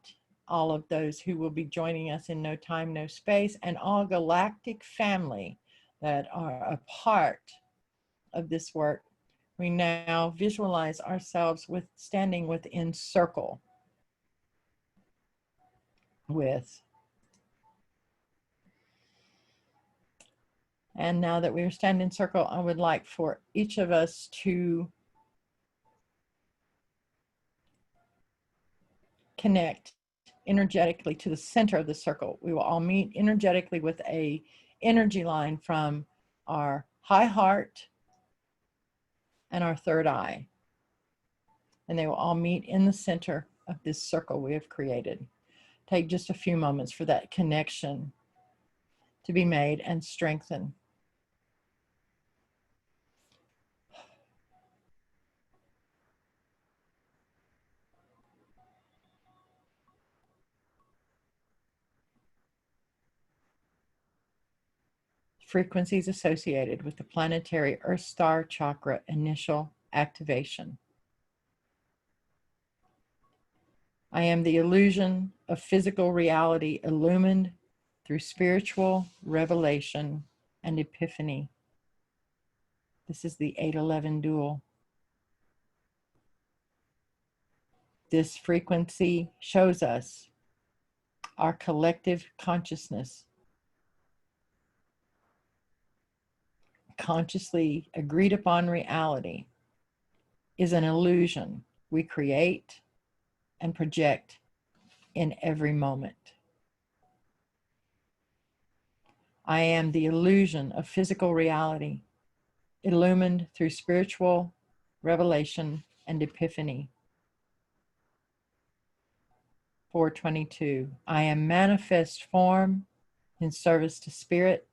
all of those who will be joining us in no time, no space, and all galactic family that are a part of this work, we now visualize ourselves standing within circle with. And now that we are standing in circle, I would like for each of us to connect energetically to the center of the circle. We will all meet energetically with a energy line from our high heart and our third eye. And they will all meet in the center of this circle we have created. Take just a few moments for that connection to be made and strengthened. Frequencies associated with the planetary Earth Star Chakra initial activation. I am the illusion of physical reality illumined through spiritual revelation and epiphany. This is the 811 dual. This frequency shows us our collective consciousness, consciously agreed upon reality, is an illusion we create and project in every moment. I am the illusion of physical reality, illumined through spiritual revelation and epiphany. 422. I am manifest form in service to spirit,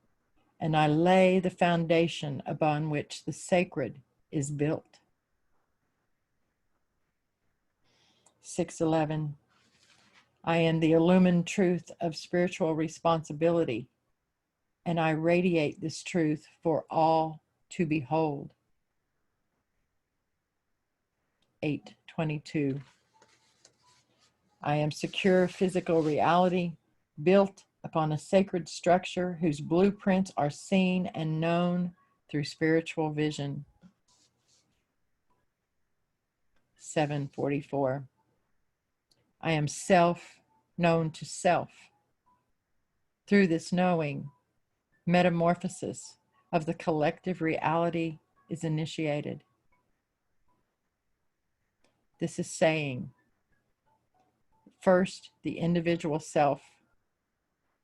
and I lay the foundation upon which the sacred is built. 611. I am the illumined truth of spiritual responsibility, and I radiate this truth for all to behold. 822. I am secure physical reality, built upon a sacred structure whose blueprints are seen and known through spiritual vision. 744. I am self known to self. Through this knowing, metamorphosis of the collective reality is initiated. This is saying, first, the individual self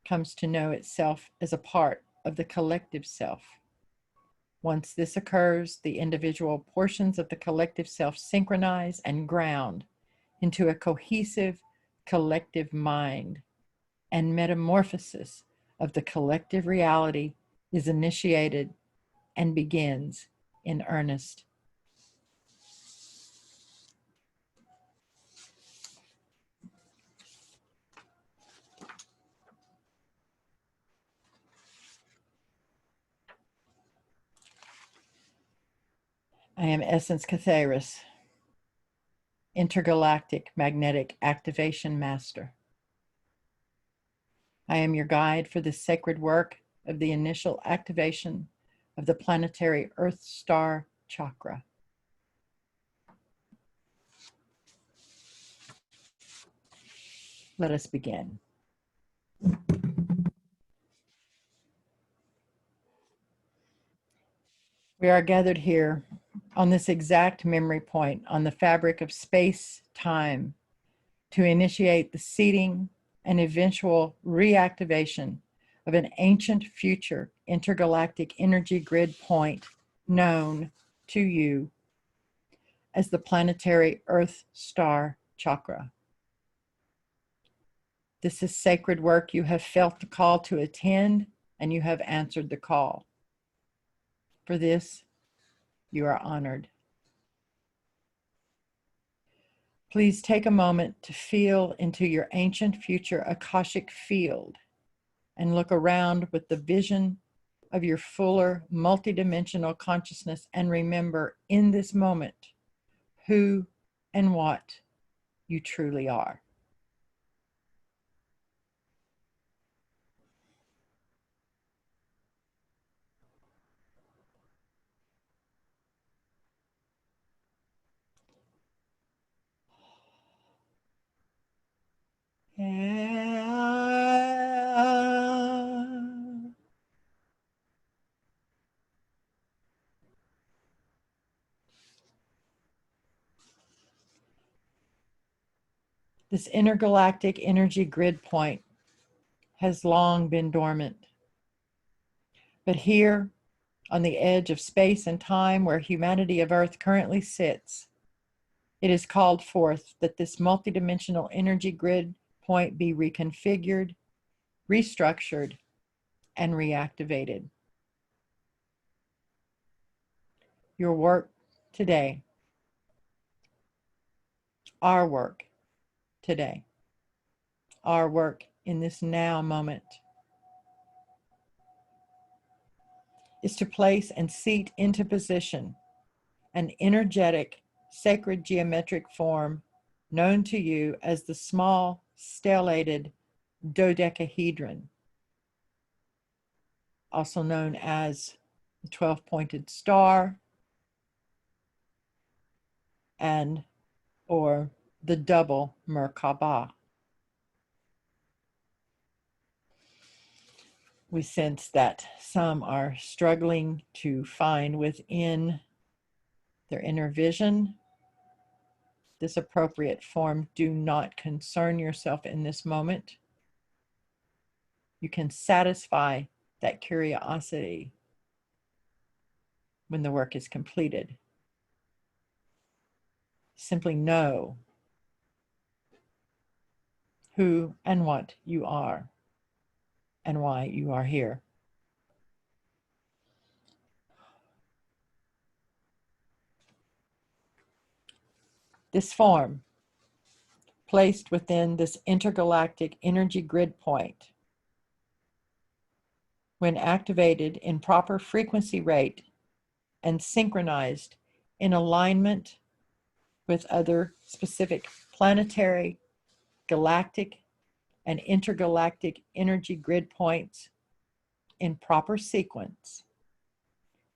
comes to know itself as a part of the collective self. Once this occurs, the individual portions of the collective self synchronize and ground into a cohesive collective mind, and metamorphosis of the collective reality is initiated and begins in earnest. I am Essence Catheris, Intergalactic Magnetic Activation Master. I am your guide for the sacred work of the initial activation of the planetary Earth Star Chakra. Let us begin. We are gathered here on this exact memory point on the fabric of space-time to initiate the seeding and eventual reactivation of an ancient future intergalactic energy grid point known to you as the planetary Earth Star Chakra. This is sacred work you have felt the call to attend, and you have answered the call. For this, you are honored. Please take a moment to feel into your ancient future Akashic field and look around with the vision of your fuller multidimensional consciousness, and remember in this moment who and what you truly are. This intergalactic energy grid point has long been dormant. But here, on the edge of space and time where humanity of Earth currently sits, it is called forth that this multidimensional energy grid point be reconfigured, restructured, and reactivated. Your work today, our work today, our work in this now moment is to place and seat into position an energetic, sacred geometric form known to you as the small, stellated dodecahedron, also known as the 12-pointed star and or the double Merkabah. We sense that some are struggling to find within their inner vision this appropriate form. Do not concern yourself in this moment. You can satisfy that curiosity when the work is completed. Simply know who and what you are and why you are here. This form, placed within this intergalactic energy grid point, when activated in proper frequency rate and synchronized in alignment with other specific planetary, galactic, and intergalactic energy grid points in proper sequence,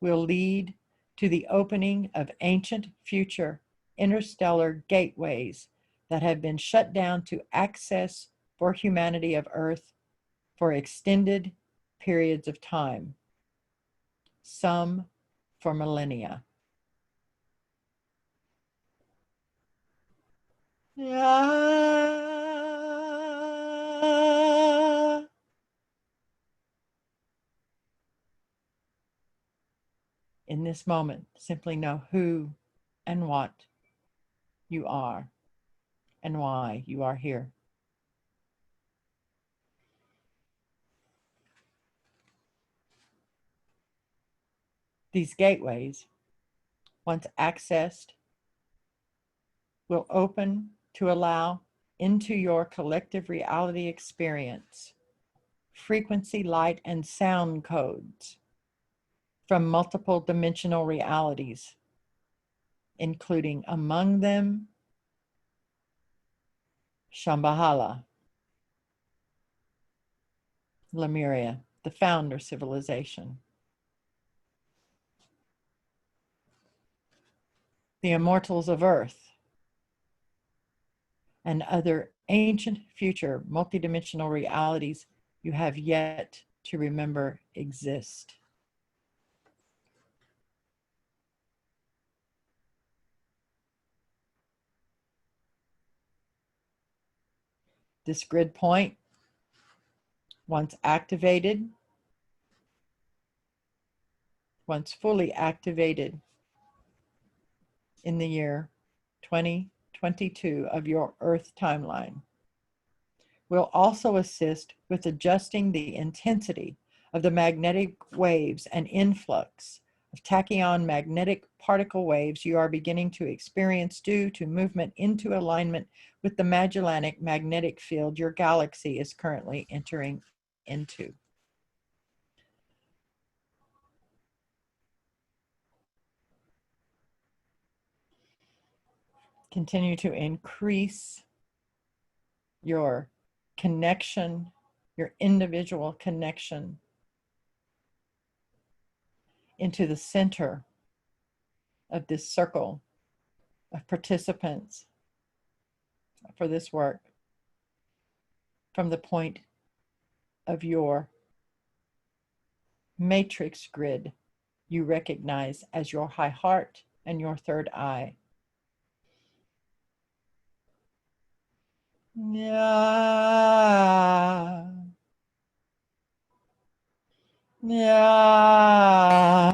will lead to the opening of ancient future interstellar gateways that have been shut down to access for humanity of Earth for extended periods of time, some for millennia. In this moment, simply know who and what you are and why you are here. These gateways, once accessed, will open to allow into your collective reality experience frequency, light, and sound codes from multiple dimensional realities, including among them Shambhala, Lemuria, the founder civilization, the immortals of Earth, and other ancient future multidimensional realities you have yet to remember exist. This grid point, once activated, once fully activated in the year 2022 of your Earth timeline, will also assist with adjusting the intensity of the magnetic waves and influx of tachyon magnetic particle waves you are beginning to experience due to movement into alignment with the Magellanic magnetic field your galaxy is currently entering into. Continue to increase your connection, your individual connection into the center of this circle of participants for this work from the point of your matrix grid you recognize as your high heart and your third eye. Yeah.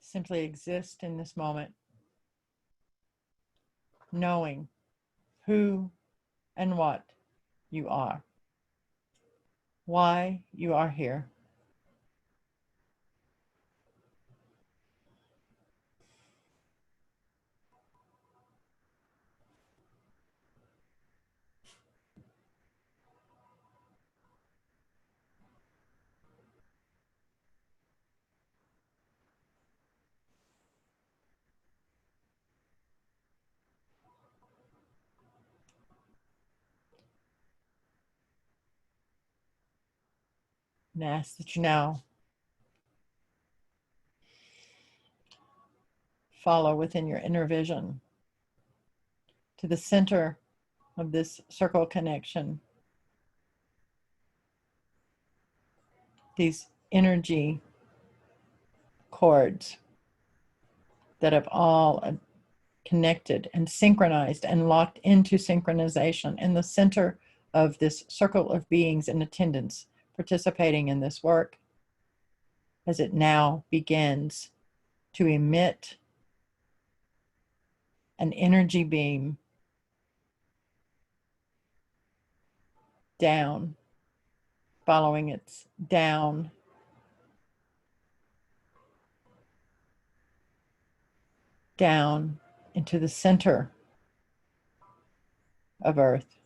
Simply exist in this moment, knowing who and what you are, why you are here. And ask that you now follow within your inner vision to the center of this circle connection, these energy cords that have all connected and synchronized and locked into synchronization in the center of this circle of beings in attendance participating in this work, as it now begins to emit an energy beam down, following its down, down into the center of Earth.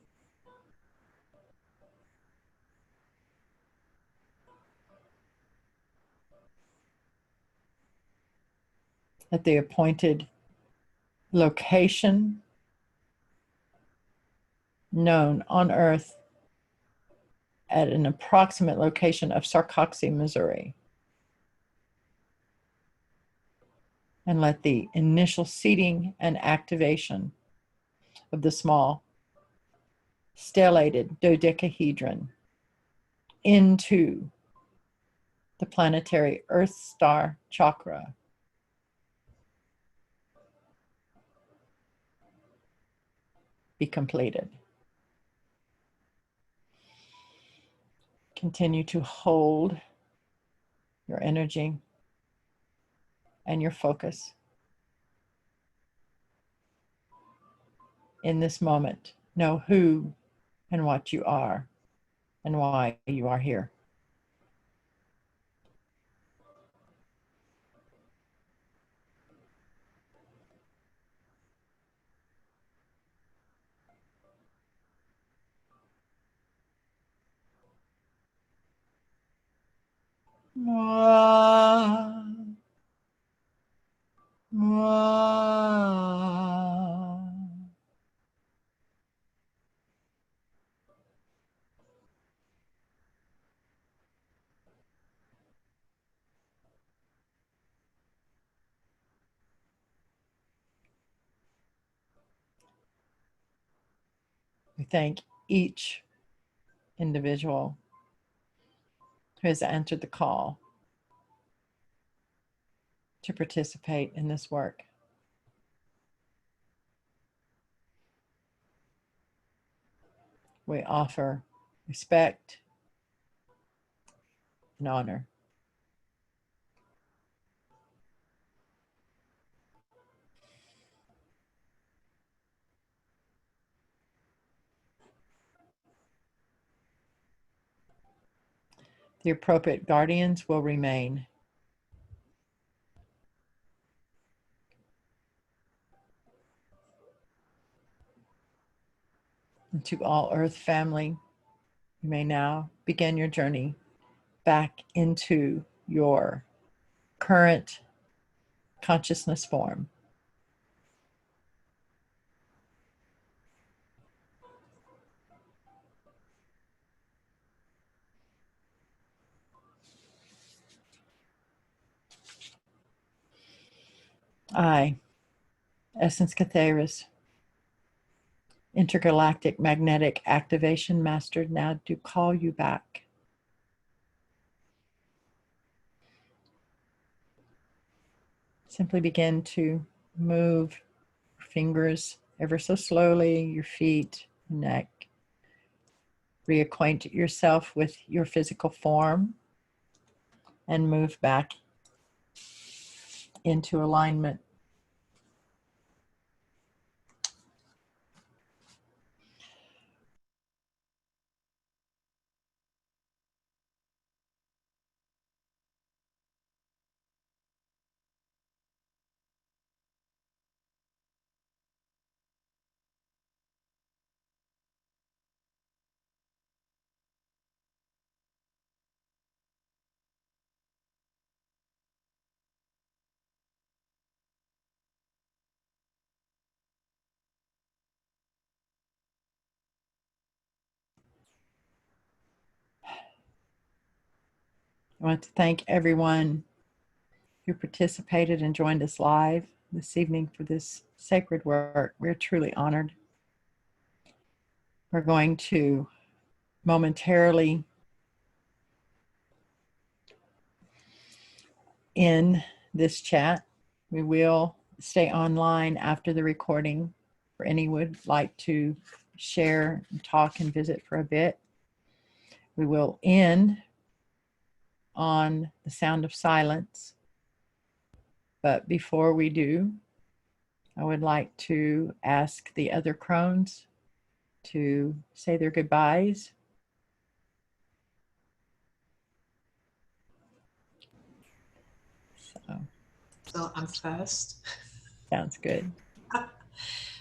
At the appointed location known on Earth at an approximate location of Sarcoxie, Missouri. And let the initial seeding and activation of the small stellated dodecahedron into the planetary Earth star chakra be completed. Continue to hold your energy and your focus in this moment. Know who and what you are and why you are here. Mwah. Mwah. We thank each individual who has answered the call to participate in this work. We offer respect and honor. The appropriate guardians will remain. And to all Earth family, you may now begin your journey back into your current consciousness form. I, Essence Catheris, Intergalactic Magnetic Activation Master, now do call you back. Simply begin to move your fingers ever so slowly, your feet, neck. Reacquaint yourself with your physical form and move back into alignment. I want to thank everyone who participated and joined us live this evening for this sacred work. We're truly honored. We're going to momentarily end this chat. We will stay online after the recording for any who would like to share, talk, and visit for a bit. We will end on the sound of silence. But before we do, I would like to ask the other Krones to say their goodbyes. So I'm first. Sounds good.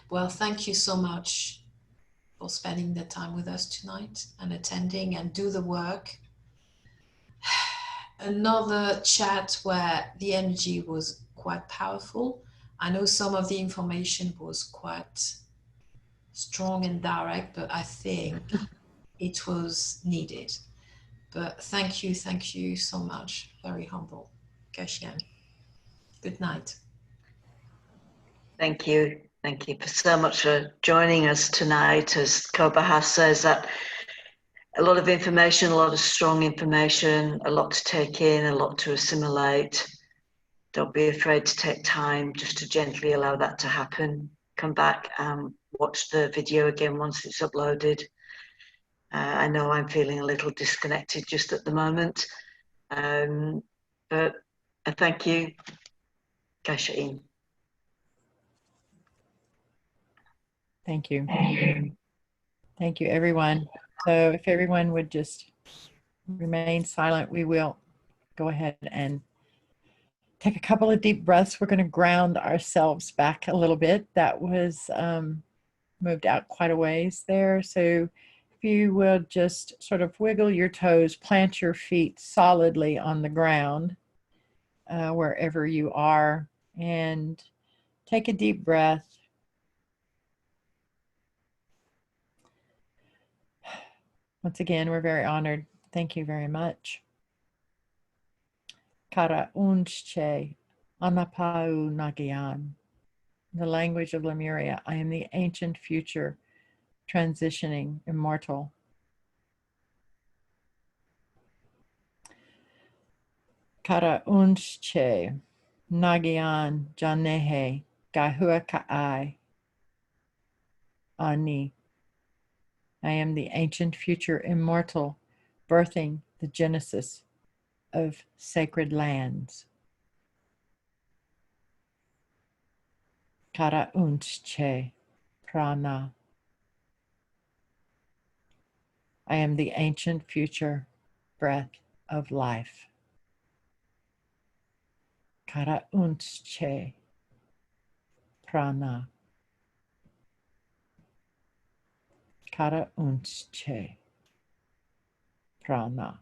Well, thank you so much for spending the time with us tonight and attending and do the work. Another chat where the energy was quite powerful. I know some of the information was quite strong and direct, but I think it was needed. But thank you so much. Very humble. Kashian. Good night. Thank you. Thank you so much for joining us tonight. As Kobaha says, that a lot of information, a lot of strong information, a lot to take in, a lot to assimilate. Don't be afraid to take time just to gently allow that to happen. Come back and watch the video again once it's uploaded. I know I'm feeling a little disconnected just at the moment, but I thank you. Kashain. Thank you. Thank you, everyone. So if everyone would just remain silent, we will go ahead and take a couple of deep breaths. We're going to ground ourselves back a little bit. That was moved out quite a ways there. So if you will just sort of wiggle your toes, plant your feet solidly on the ground wherever you are, and take a deep breath. Once again, we're very honored. Thank you very much. Kara unche anapau nagyan. The language of Lemuria, I am the ancient future, transitioning, immortal. Kara unche nagyan janehe gahua ka'ai ani. I am the ancient future, immortal, birthing the genesis of sacred lands. Kara unche prana. I am the ancient future, breath of life. Kara unche prana. Kara unche prana.